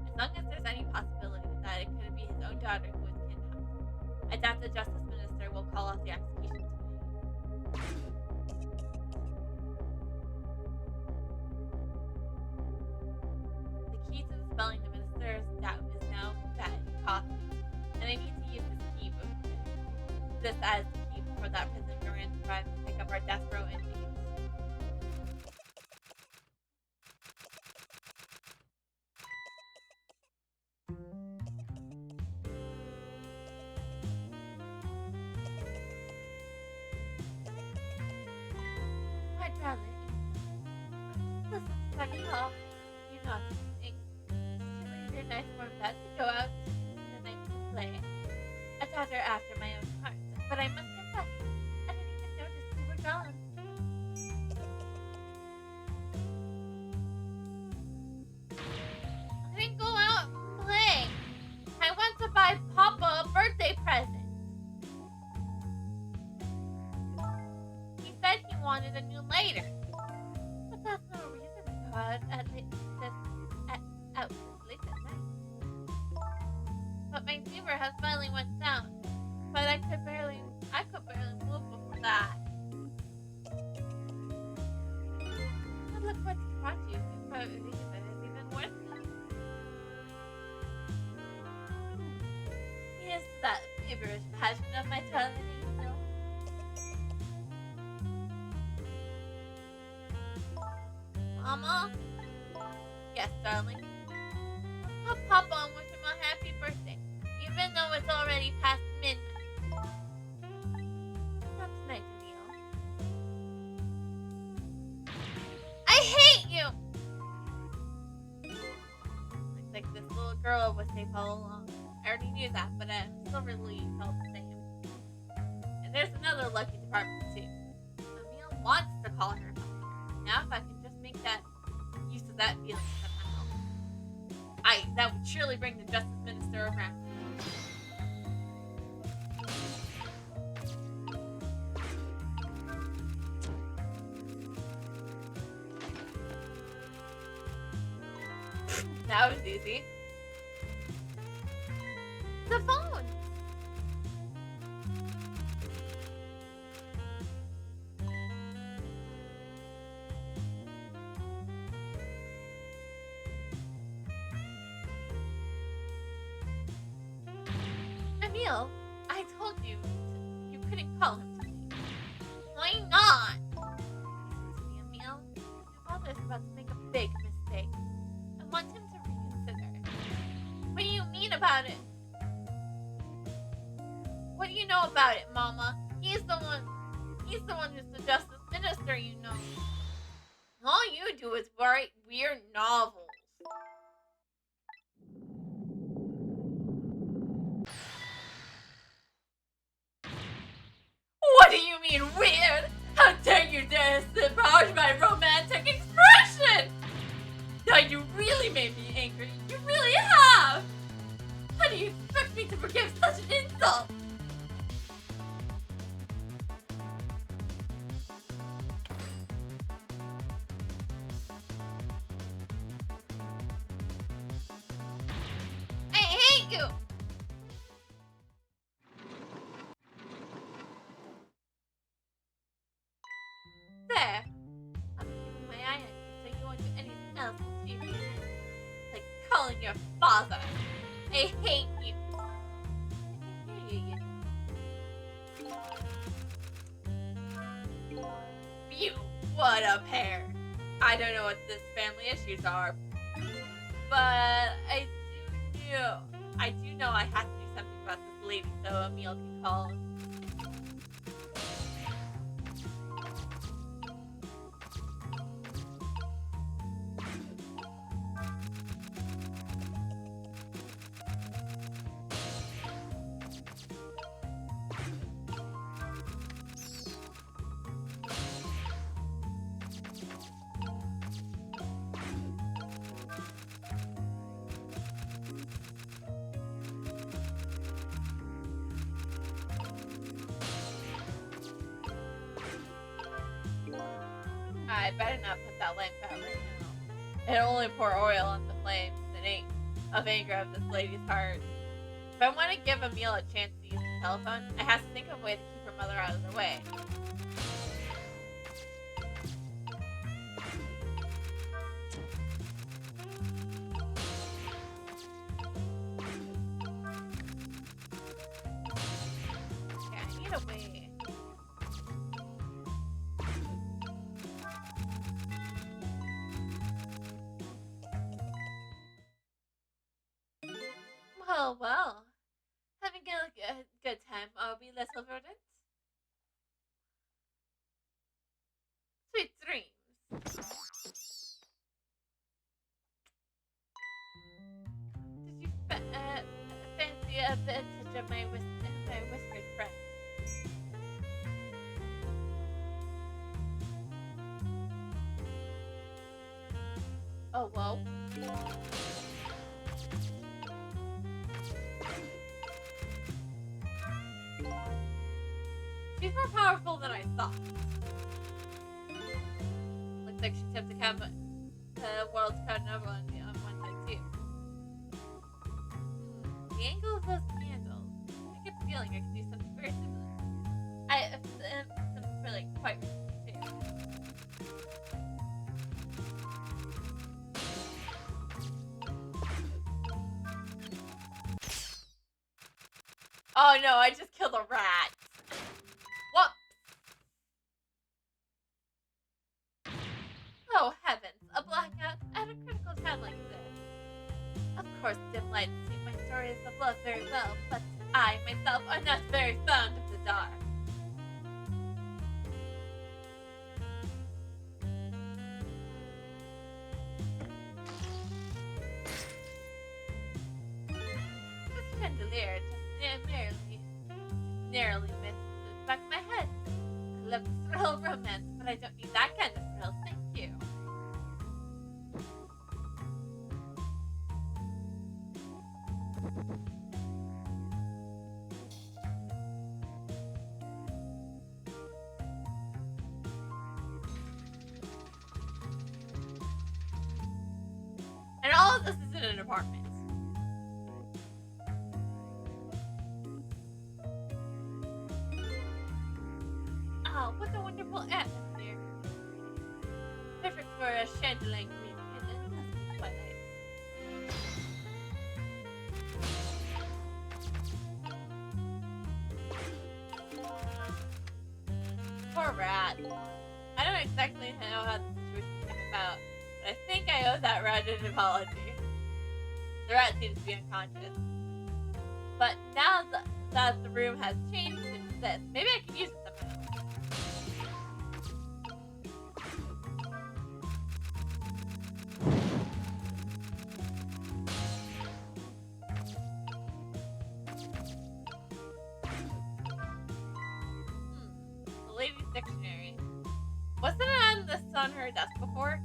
As long as there's any possibility that it could be his own daughter who was kidnapped, I doubt the Justice Minister will call off the execution tonight. The key to dispelling the minister's doubt is now that he caught me, and I need to use this as the key for that prison during to survive and pick up our death row inmates. I'd rather listen to Sunny Hall. You know something. To leave your nice warm bed to go out in the night to play. I taught her after my own heart, but I must confess, I didn't even notice you were gone. I didn't go out and play. I went to buy Papa a birthday present. He said he wanted a new lighter. But that's no reason to go out out this late at night. But my fever has finally went down. But I could barely move before that. But look what's brought you. But it is even worse now. Yes, that feverish passion of my darling angel. Mama? Yes, darling. Tell Papa and wish him a happy birthday, even though it's already past midnight. Not tonight, Emil. I hate you! Looks like this little girl was safe all along. I already knew that, but I still really felt the same. And there's another lucky department too. Emil wants to call her about here. Now if I can just make that use of that feeling somehow. That would surely bring the Justice Minister around. That was easy. The phone! Emil, I told you you couldn't call him to me. Why not? Listen to me, Emil. My father's about to make a big mistake. I want him to reconsider. What do you mean about it? What do you know about it, Mama? He's the one who's the Justice Minister, you know. All you do is write weird novels. do you mean weird? How dare you dare sabotage my romantic expression? Now you really made me angry. You really have. How do you expect me to forgive such an insult? I hate you! There. I'm keeping my eye on you so you won't do anything else mischievous. Like calling your father. I hate you. I can hear you. You, what a pair. I don't know what this family issues are, but I do know I have to do something about this lady so Emil can call. I better not put that lamp out right now. It'll only pour oil on the flames of anger of this lady's heart. If I want to give Emil a chance to use the telephone, I have to think of a way to keep her mother out of the way. Okay, I need a way. Well. Having a good time, are we, little rodent? Sweet dreams. Did you fancy a vintage of my whispered friend? Oh, whoa. She's more powerful than I thought. Looks like she tipped the world's card over on one side too. The angle of those candles. I get the feeling I can do something very similar. Something really quite risky too. Oh no, I just killed a rat. What? Oh heavens, a blackout at a critical time like this. Of course, dim lights suit my stories of love very well, but I, myself, am not very fond of the dark. This chandelier just narrowly missed the back of my head. I love the thrill of romance, but I don't need that kind of thrill, thank you. And all of this is in an apartment. Oh, what a wonderful atmosphere. Perfect for a chandelier meeting in the dusky twilight. Poor rat. I don't exactly know how the situation came about, but I think I owe that rat an apology. The rat seems to be unconscious. But now that the room has changed into this, maybe I can use it somehow. dictionary. Wasn't it on this on her desk before?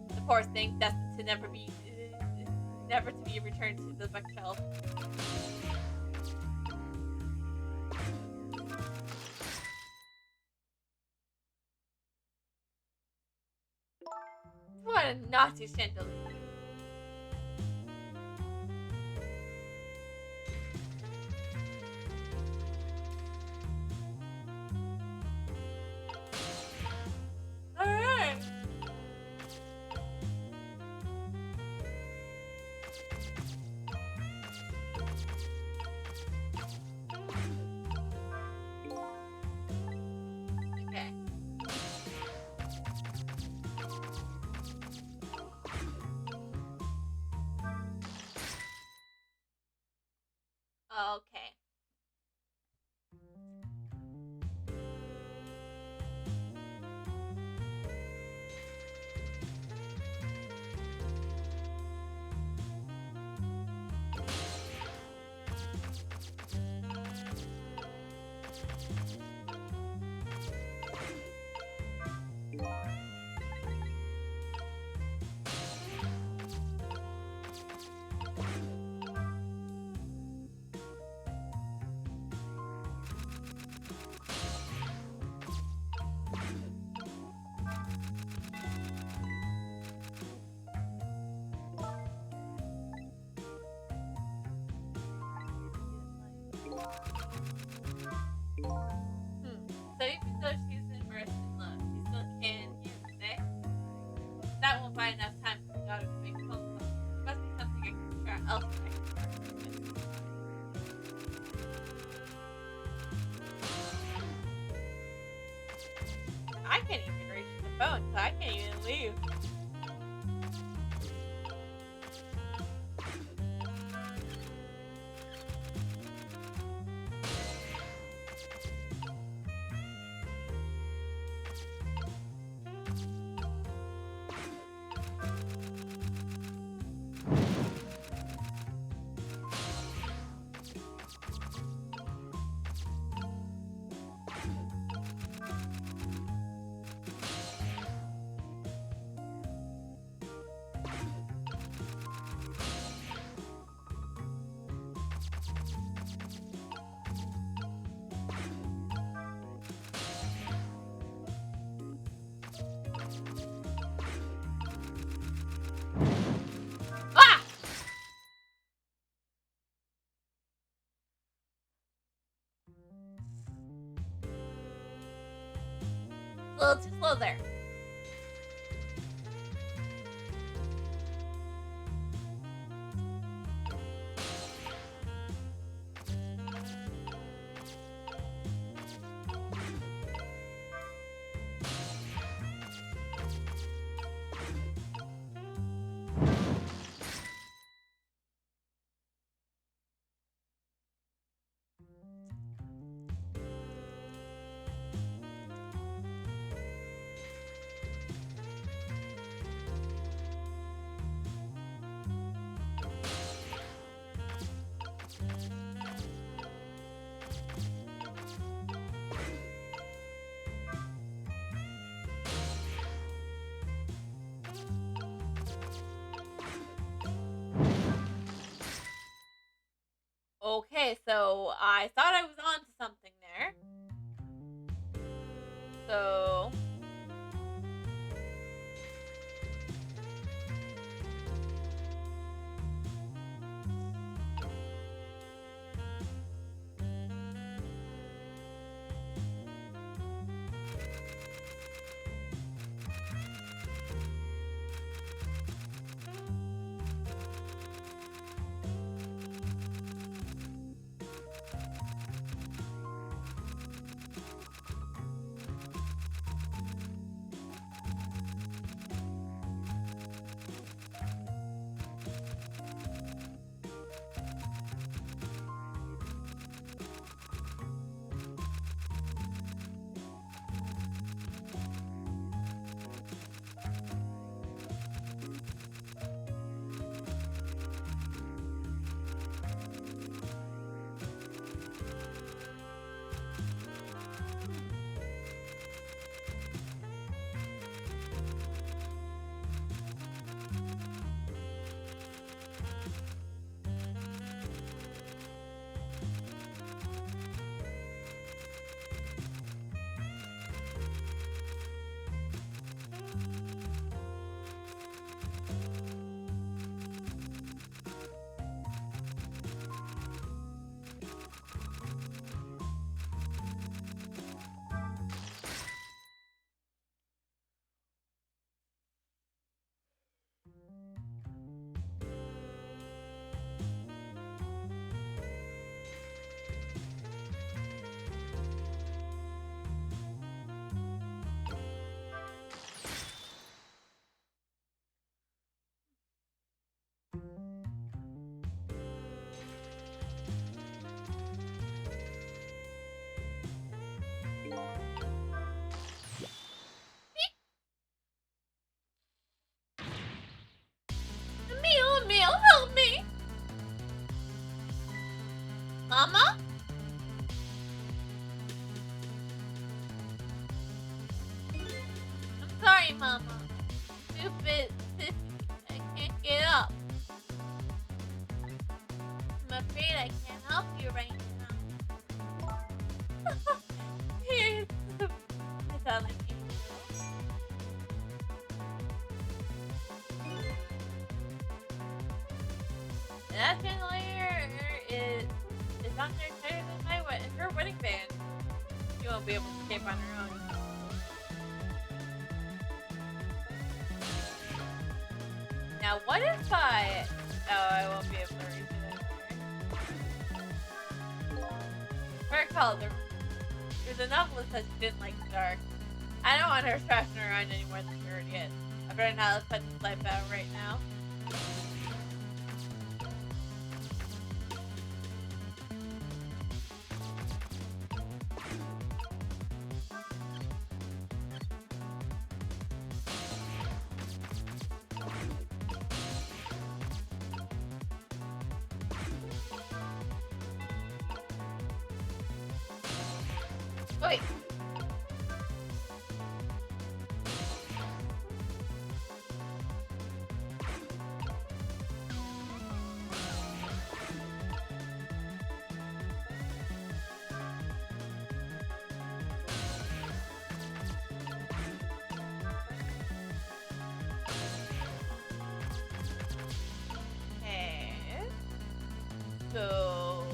The poor thing, destined to never to be returned to the bookshelf. What a naughty chandelier. Alright. Okay. Okay. So even though she's immersed in love, she still can't hear today. That won't buy enough time for the daughter to make a phone call. Must be something I can figure out elsewhere. I can't even reach the phone, so I can't even leave. Ah! A little too slow there. Okay, so I thought I was on to something there. So sorry, Mama. Stupid sissy. I can't get up. I'm afraid I can't help you right now. Here's the... I thought like that chandelier is on there tighter than her wedding band. She won't be able to escape on her own. Now what if I... Oh, I won't be able to reach it anymore. Her color. There's enough with such didn't like the dark. I don't want her stressing around any more than she already is. I better not let this life out right now. Wait. Okay. So...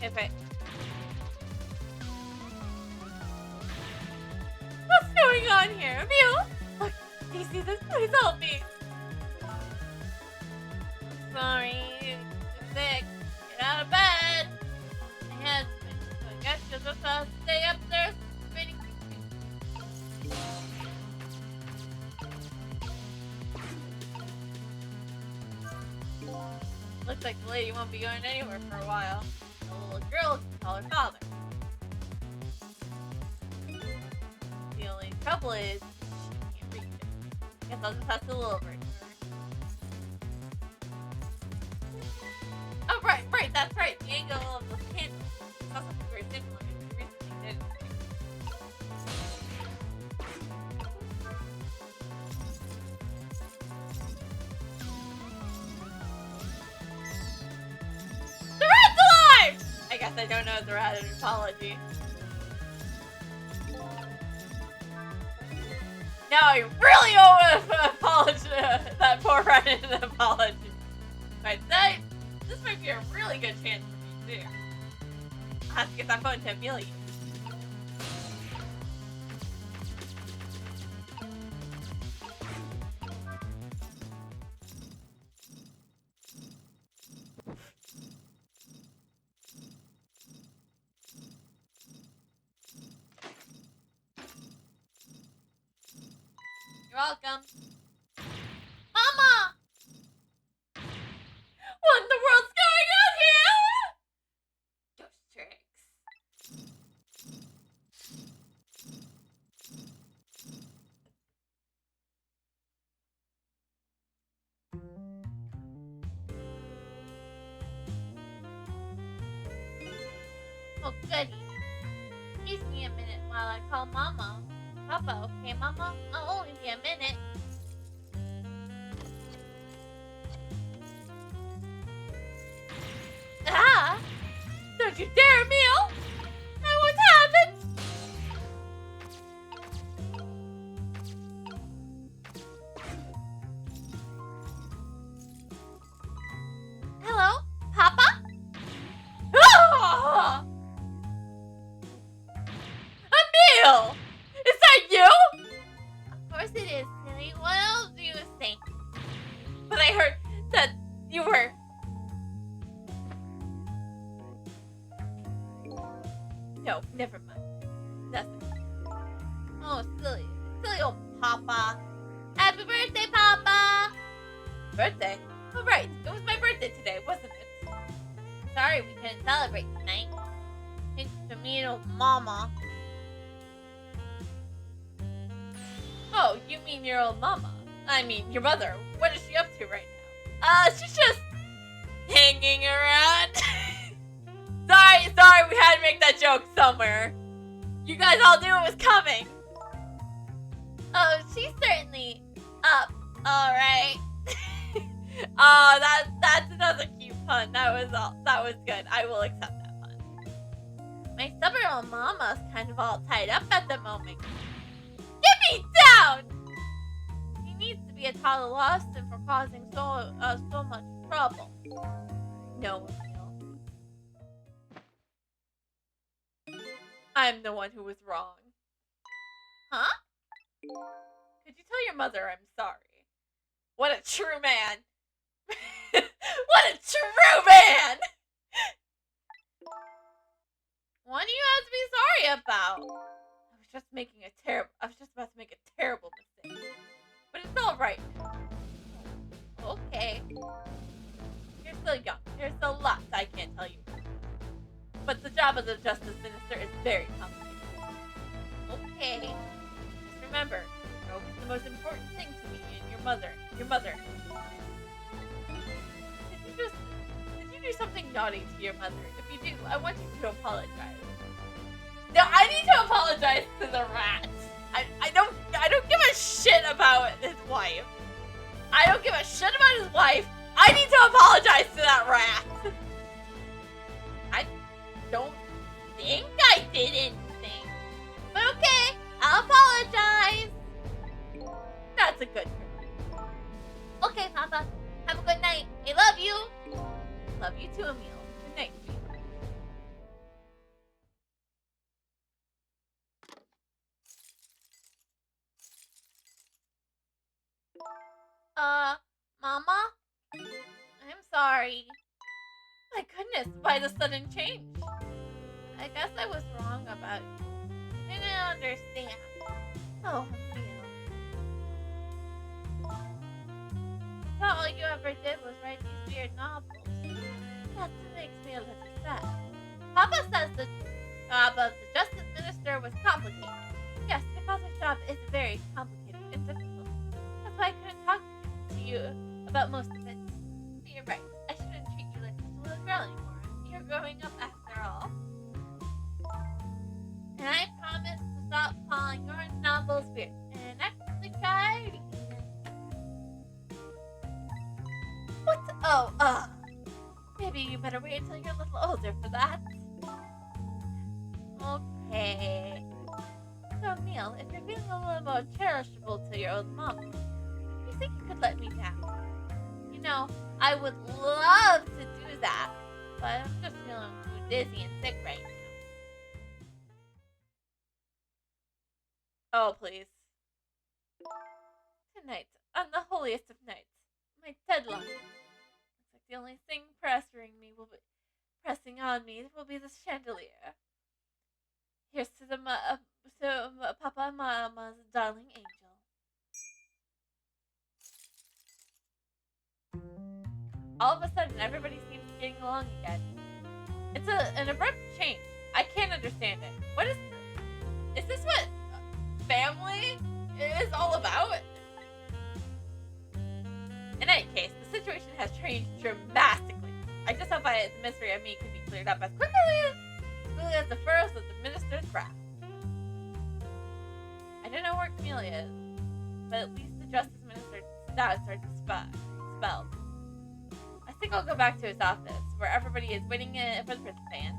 Okay. What's going on here? Emil? Look, do you see this? Please help me. Sorry, you're sick. Get out of bed. My head's spinning, so I guess you'll just have to stay up there spinning. Looks like the lady won't be going anywhere for a while. The little girl can call her father. The only trouble is she can't reach it. Guess I'll just have to deliver it to her. Oh, right, that's right. The angle of the candle. It's also something very similar to what we recently did. The rat's alive! I guess I don't know the rat an apology. Now I really owe an apology. That poor rat an apology. But this might be a really good chance for me too. I'll have to get that phone to Amelia. You're welcome. Mama! What in the world's going on here? Ghost tricks. Oh, goody. Excuse me a minute while I call Mama. Papa, okay, Mama? I'll only be a minute. Ah! Don't you dare, Emil! Now what's happened? Hello? Papa? Ah! Emil! Is that you? Of course it is, silly. What else do you think? But I heard that you were... mama. Oh, you mean your old mama? I mean, your mother. What is she up to right now? She's just hanging around. sorry, we had to make that joke somewhere. You guys all knew it was coming. Oh, she's certainly up, alright. Oh, that's another cute pun. That was good. I will accept that pun. My stubborn old mama's kind of all tied up at the moment. Get me down! He needs to be a total lost and for causing so much trouble. No, Emil. I'm the one who was wrong. Huh? Could you tell your mother I'm sorry? What a true man! What a true man! What do you have to be sorry about? I was just about to make a terrible mistake. But it's alright. Okay. You're still young. There's a lot I can't tell you. But the job of the Justice Minister is very complicated. Okay. Just remember, you're always the most important thing to me and your mother. Did you do something naughty to your mother? If you do, I want you to apologize. No, I need to apologize to the rat. I don't give a shit about his wife. I don't give a shit about his wife. I need to apologize to that rat. I don't think I did anything. But okay, I'll apologize. That's a good girl. Okay, Papa. Have a good night. I love you. Love you too, Emil. Good night, sweetie. Mama? I'm sorry. My goodness, why the sudden change? I guess I was wrong about you. I didn't understand. Oh, Emil. I thought all you ever did was write these weird novels. That makes me a little sad. Papa says the job of the Justice Minister was complicated. Yes, my father's job is very complicated and difficult. That's why I couldn't talk to you about most of it. But you're right. I shouldn't treat you like just a little girl anymore. You're growing up after all. And I promise to stop calling your novels weird and actually try reading them. What? Oh, maybe you better wait until you're a little older for that. Okay. So, Emil, if you're feeling a little more cherishable to your old mom, you think you could let me down? You know, I would love to do that, but I'm just feeling too dizzy and sick right now. Oh, please. Tonight, on the holiest of nights, my deadline. Looks like the only thing pressing on me will be this chandelier. Here's to Papa and Mama's darling angel. All of a sudden, everybody seems to be getting along again. It's an abrupt change. I can't understand it. What is this? Is this what family is all about? In any case, the situation has changed dramatically. I just hope the mystery of me can be cleared up as quickly as the furrows of the minister's brow. I don't know where Camellia is, but at least the Justice Minister's doubts are dispelled. I think I'll go back to his office, where everybody is waiting for the prison van.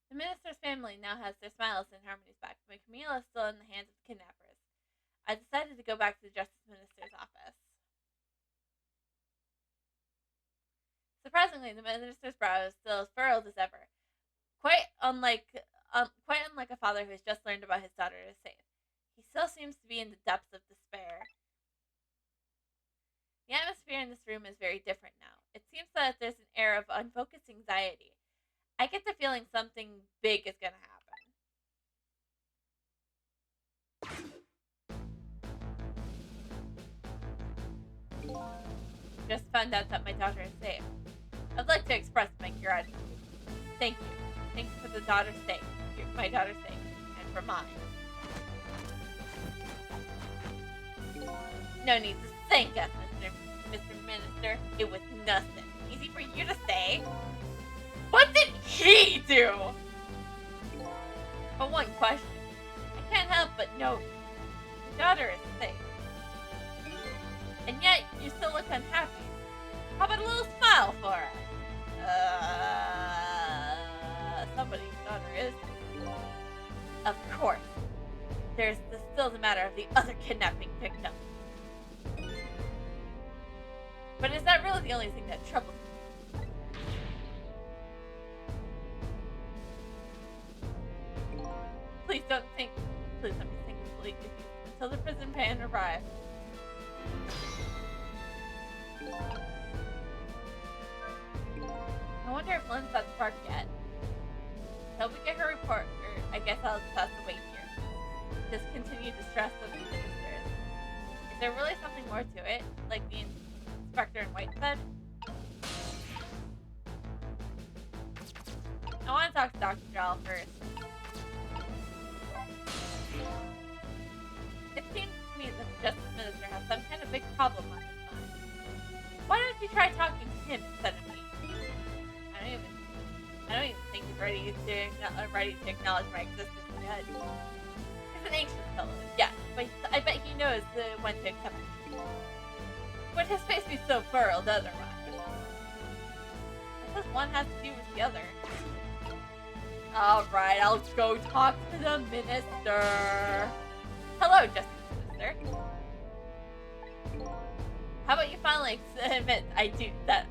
The minister's family now has their smiles and harmonies back, but Camila is still in the hands of the kidnappers. I decided to go back to the Justice Minister's office. Surprisingly, the minister's brow is still as furrowed as ever. Quite unlike a father who has just learned about his daughter is safe. He still seems to be in the depths of despair. The atmosphere in this room is very different now. It seems that there's an air of unfocused anxiety. I get the feeling something big is going to happen. Just found out that my daughter is safe. I'd like to express my gratitude. Thank you. Thank you for the daughter's sake. My daughter's sake. And for mine. No need to thank us, Mr. Minister. It was nothing. Easy for you to say. What did he do? But one question. I can't help but note. Your daughter is safe. And yet, you still look unhappy. How about a little smile for us? Somebody's daughter is. Of course. There's still the matter of the other kidnapping victim. But is that really the only thing that troubles you? Please let me think completely until the prison van arrives. I wonder if Lynn's at the park yet. Till we get her report, I guess I'll just have to wait here. Just continue the stress of the ministers. Is there really something more to it? Like the inspector in white said? I want to talk to Dr. Jal first. It seems to me that the Justice Minister has some kind of big problem on his mind. Why don't you try talking to him instead of me? I don't even think he's ready to acknowledge my existence yet. He's an anxious fellow, yes, but I bet he knows when to accept it. Would his face be so furrowed otherwise? What does one have to do with the other? Alright, I'll go talk to the minister. Hello, Justice Minister. How about you finally admit I do exist?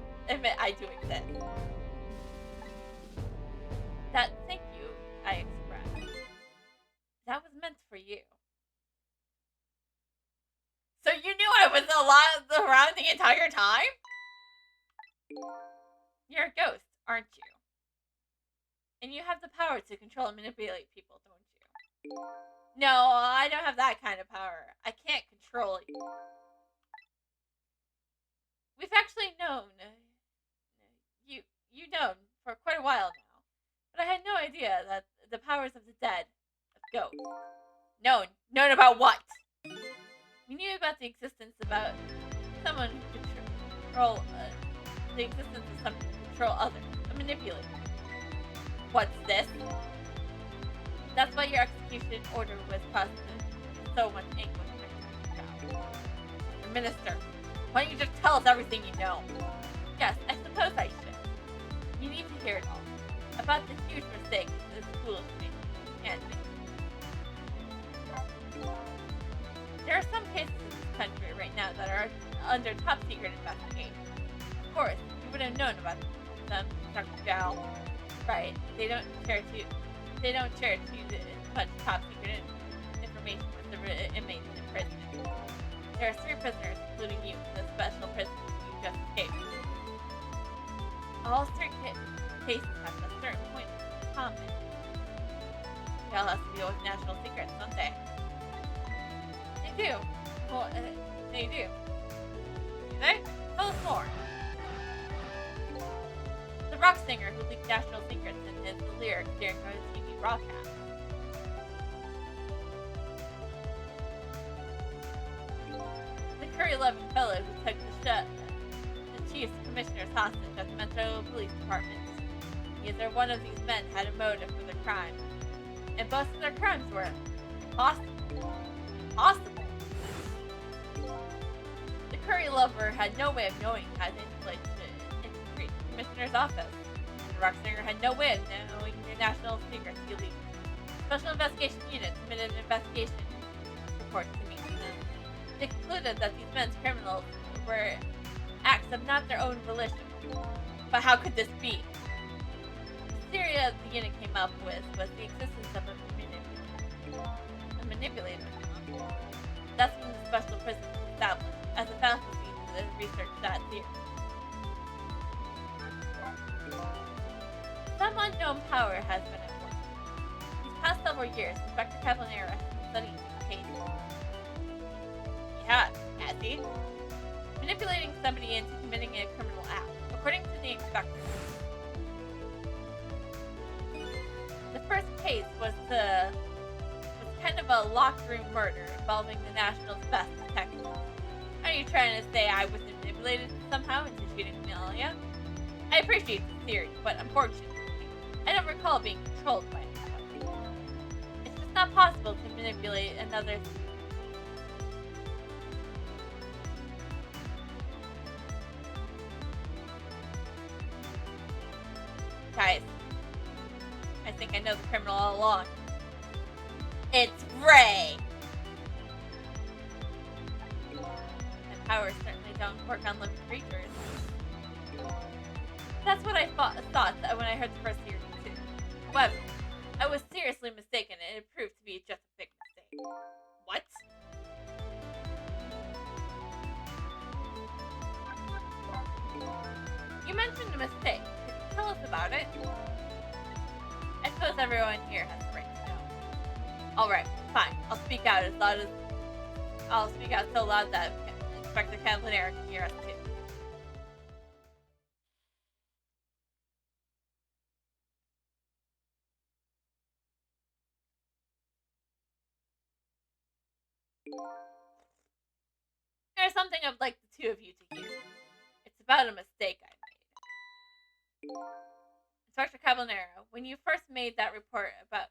That thank you I expressed. That was meant for you. So you knew I was around the entire time? You're a ghost, aren't you? And you have the power to control and manipulate people, don't you? No, I don't have that kind of power. I can't control you. We've actually known you known for quite a while now. But I had no idea that the powers of the dead, of ghosts. Known about what? We knew about the existence about someone who could control the existence of someone who could control others, a manipulator. What's this? That's why your execution order was causing so much anguish. The minister, why don't you just tell us everything you know? Yes, I suppose I should. You need to hear it all. About the huge mistake the school is making and me. There are some cases in this country right now that are under top secret investigation. Of course, you would have known about them, Dr. Zhao. Right? They don't share too much top secret information with the inmates in prison. There are 3 prisoners, including you, the special prison you just escaped. All 3 cases have a certain point in common. They all have to deal with national secrets, don't they? They do. Well, they do. Do they? Tell us more. The rock singer who leaked national secrets in the lyrics during a TV broadcast. The curry-loving fellow who took the chief's commissioner's hostage at the Metro Police Department. Either one of these men had a motive for their crime, and both of their crimes were possible. The curry lover had no way of knowing how to infiltrate the commissioner's office. The rock singer had no way of knowing the national secrets he leaked. Special investigation unit submitted an investigation report to me. They concluded that these men's criminals were acts of not their own volition. But how could this be? The theory that the unit came up with was the existence of a manipulator. That's when the special prison was established, as a faculty to research that theory. Some unknown power has been at work. These past several years, Inspector Cavalera has been studying these cases. Has he? Manipulating somebody into committing a criminal act. According to the inspector, the first case was kind of a locked room murder involving the National's best detective. Are you trying to say I was manipulated somehow into shooting Amelia? I appreciate the theory, but unfortunately, I don't recall being controlled by anyone. It's just not possible to manipulate another. Guys, I think I know the criminal all along. It's Ray! And powers certainly don't work on living creatures. That's what I thought when I heard the first theory too. However, I was seriously mistaken and it proved to be just a big mistake. What? You mentioned a mistake. Could you tell us about it? I suppose everyone here has the right to know. Alright, fine. I'll speak out so loud that Inspector Caballero can hear us too. There's something I'd like the two of you to hear. It's about a mistake I made. Inspector Caballero, when you first made that report about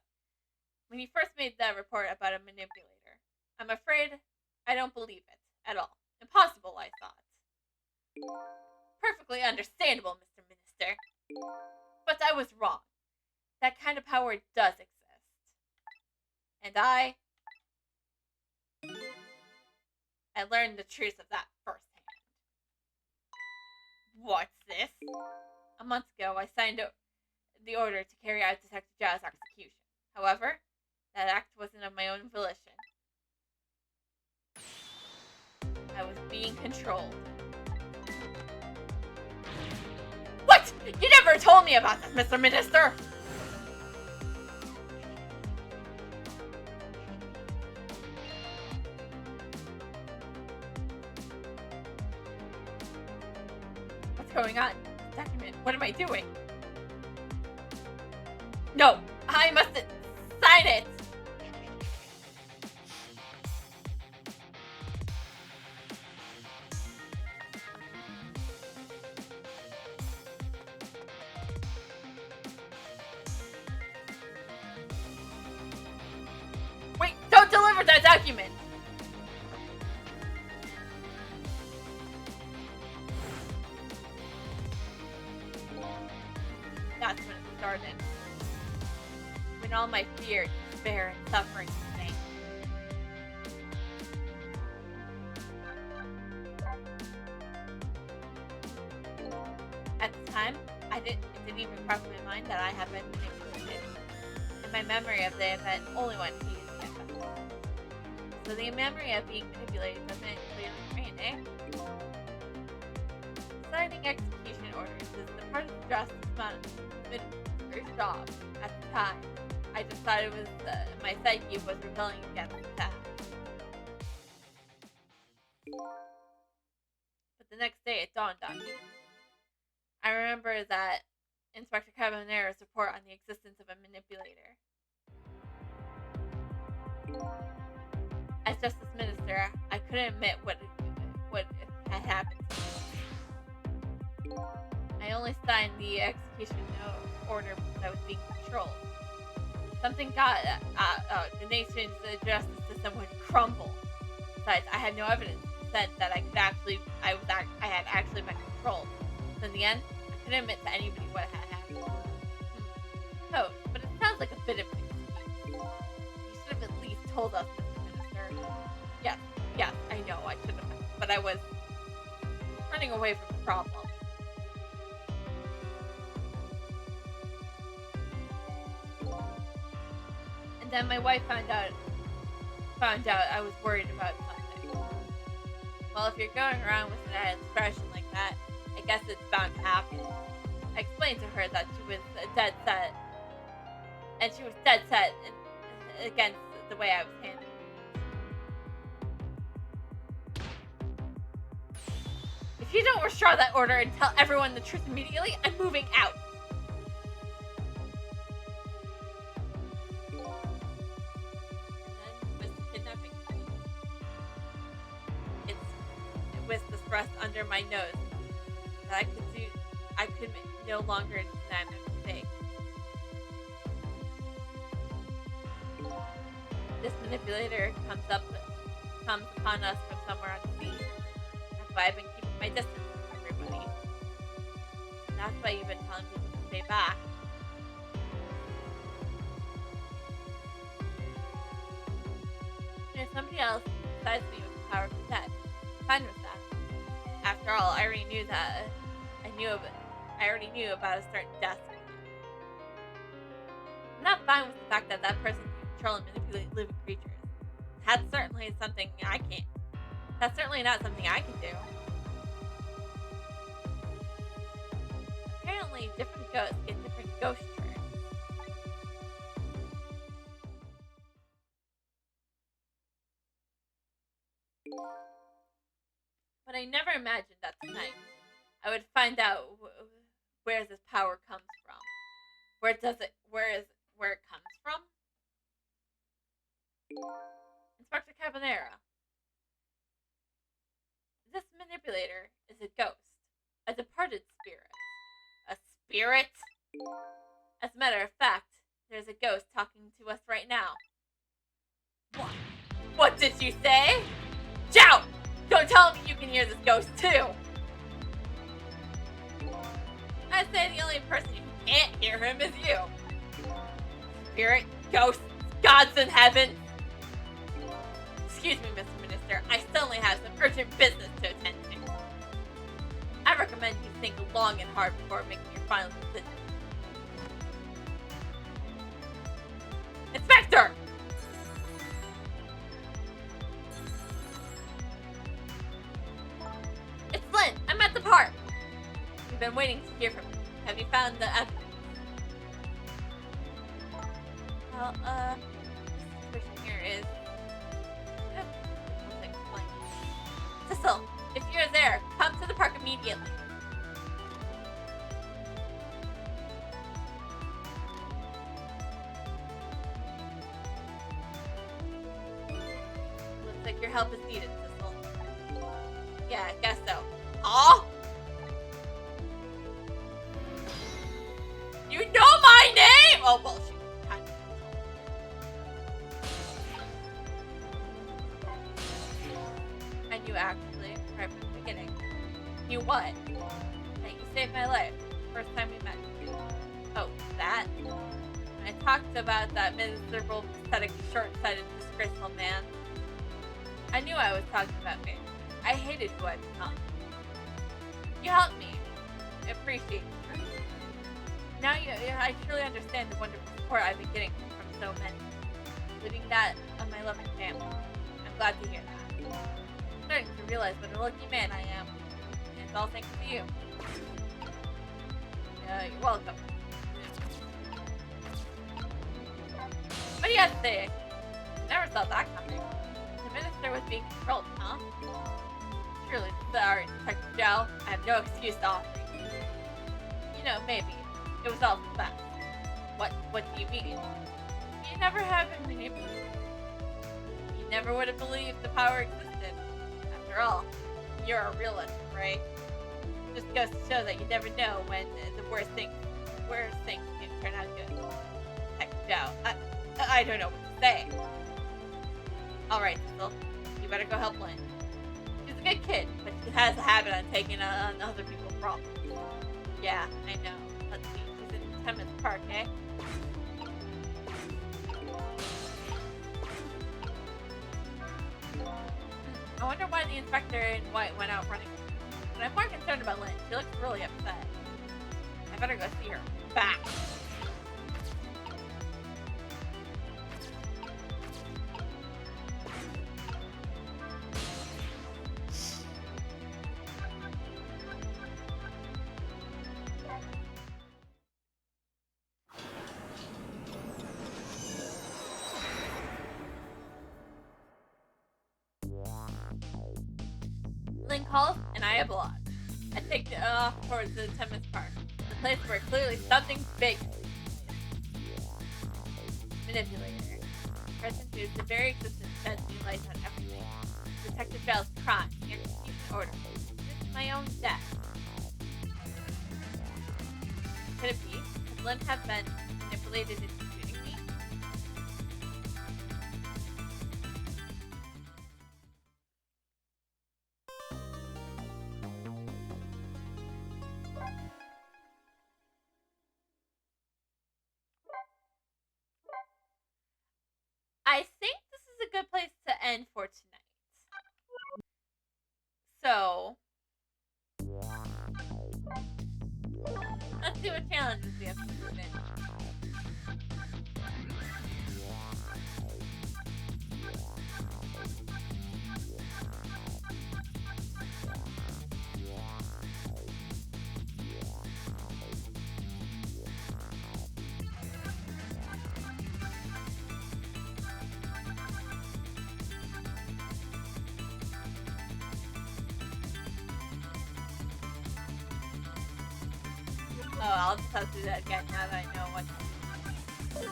a manipulator, I'm afraid I don't believe it at all. Impossible, I thought. Perfectly understandable, Mr. Minister. But I was wrong. That kind of power does exist. And I learned the truth of that firsthand. What's this? A month ago, I signed the order to carry out Detective Zhao's execution. However, that act wasn't of my own volition. I was being controlled. What? You never told me about this, Mr. Minister! What's going on? Document. What am I doing? No! I mustn't sign it! Wait! Don't deliver that document! That's when it started. When all my fear, despair, and suffering sank. At the time, it didn't even cross my mind that I had been manipulated. And my memory of the event only went to use the effect. So the memory of being manipulated doesn't clearly remain, eh? Signing execution orders is the part of the justice minister's job. At the time, I just thought it was my psyche was rebelling against that. But the next day, it dawned on me. I remember that Inspector Caballero's report on the existence of a manipulator. As Justice Minister, I couldn't admit what had happened to me. I only signed the execution order because I was being controlled. Something got the nation's justice system would crumble. Besides, I had no evidence that I had actually been controlled. So in the end, I couldn't admit to anybody what had happened. Oh, but it sounds like a bit of an excuse. You should have at least told us, Mr. Minister. Yes, I know I should have, but I was running away from the problem. And then my wife found out I was worried about something. Well, if you're going around with an expression like that, I guess it's bound to happen. I explained to her that she was dead set, and she was dead set against the way I was handling it. If you don't restore that order and tell everyone the truth immediately, I'm moving out. And then with kidnapping, it was the thrust under my nose that I could no longer deny my mistake. This manipulator comes upon us from somewhere on the sea. That's why I've been keeping my distance from everybody. And that's why you've been telling people to stay back. And if somebody else besides me with the power of death, I'm fine with that. After all, I already knew about a certain death. I'm not fine with the fact that that person can control and manipulate living creatures. That's certainly something I can't. That's certainly not something I can do. Apparently, different ghosts get different ghost turns. But I never imagined that tonight I would find out where this power comes from. Where it comes from? Inspector Cabanera. This manipulator is a ghost. A departed spirit. A spirit? As a matter of fact, there's a ghost talking to us right now. What? What did you say? Shout! Don't tell me you can hear this ghost too! I'd say the only person who can't hear him is you. Spirit, ghosts, gods in heaven. Excuse me, Mr. Minister, I suddenly have some urgent business to attend to. I recommend you think long and hard before making your final decision. Inspector! It's Lynn! I'm at the park! We've been waiting to hear from you. Have you found the evidence? Well, the situation here is... Cecil, if you're there, come to the park immediately. Looks like your help is needed, Cecil. Yeah, I guess so. Aw! You know my name! Oh, well, she kind of. And you actually, right from the beginning. You what? That you saved my life. First time we met. Oh, that? I talked about that miserable, pathetic, short-sighted, disgraceful man. I knew I was talking about me. I hated who I'd become. You helped me. I appreciate it. Now I truly understand the wonderful support I've been getting from so many, including that of my loving family. I'm glad to hear that. I'm starting to realize what a lucky man I am, and it's all thanks to you. You're welcome. What do you have to say? Never saw that coming. The minister was being controlled, huh? Surely, sorry, Detective Joe. I have no excuse to offer you. You know, maybe. It was all for the best. What do you mean? You never have been manipulated. You never would have believed the power existed. After all, you're a realist, right? Just goes to show that you never know when the worst things can turn out good. Heck, Joe, I don't know what to say. Alright, Cecil, you better go help Lynn. She's a good kid, but she has a habit on taking on other people's problems. Yeah, I know. Let's see, she's in 10 Minutes Park, eh? I wonder why the inspector in white went out running. But I'm more concerned about Lynn. She looks really upset. I better go see her. Back. Lynn calls, and I oblige. I take it off towards the 10-minute park. The place where clearly something big manipulator. Present is the very existence sheds new light on everything. Detective Bell's crime, the execution order. This is my own death. Could it be? Could Lynn have been manipulated into shooting me? I think this is a good place to end for tonight. So, let's see what challenges we have to move in. Oh, I'll just have to do that again now that I know what to do.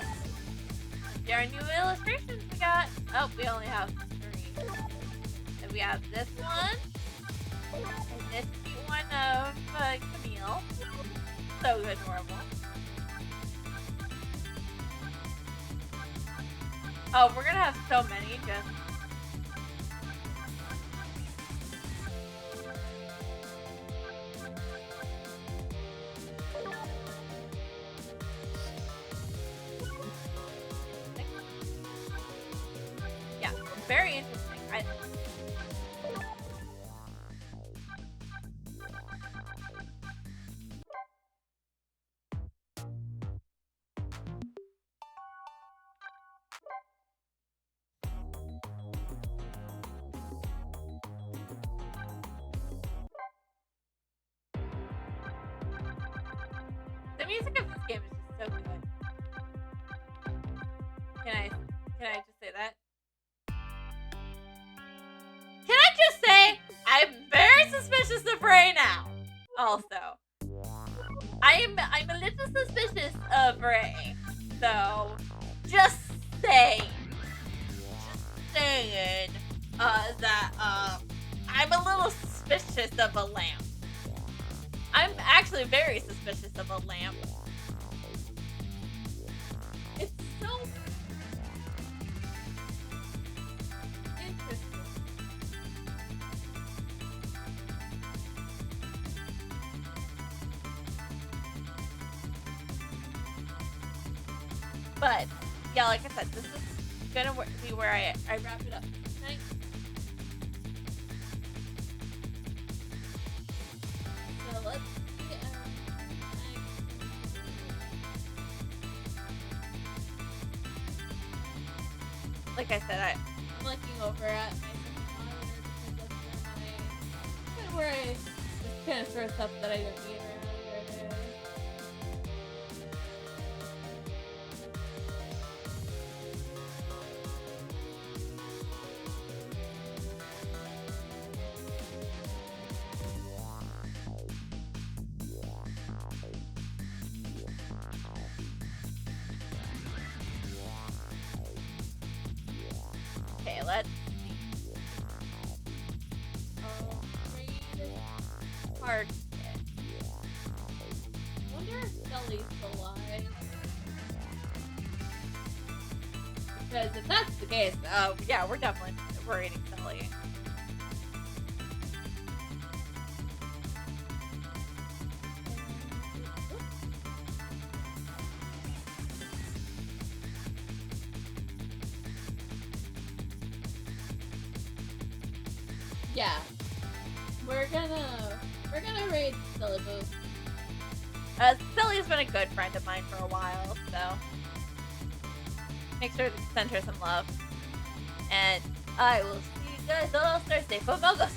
There are new illustrations we got. Oh, we only have 3. And we have this one. And this cute one of Camille. So adorable. Oh, we're gonna have so many just... Yeah, very interesting. The music of this game is just so good. Can I just say that? Can I just say I'm very suspicious of Ray now? Also, I'm a little suspicious of Ray. So just saying that I'm a little suspicious of a lamp. I'm actually very suspicious of a lamp. It's so interesting. But, yeah, like I said, this is gonna be where I wrap it up tonight. So let's see. Like I said, I'm looking over at my monitor because that's where I just kind of throw stuff that I don't need around right now. Okay, let's see. Read hard. I wonder if Sully's alive. Because if that's the case, yeah, we're definitely raiding Sully. Yeah, we're gonna raid Silly Boo. Silly's been a good friend of mine for a while, so make sure to send her some love. And I will see you guys all Thursday for Mogo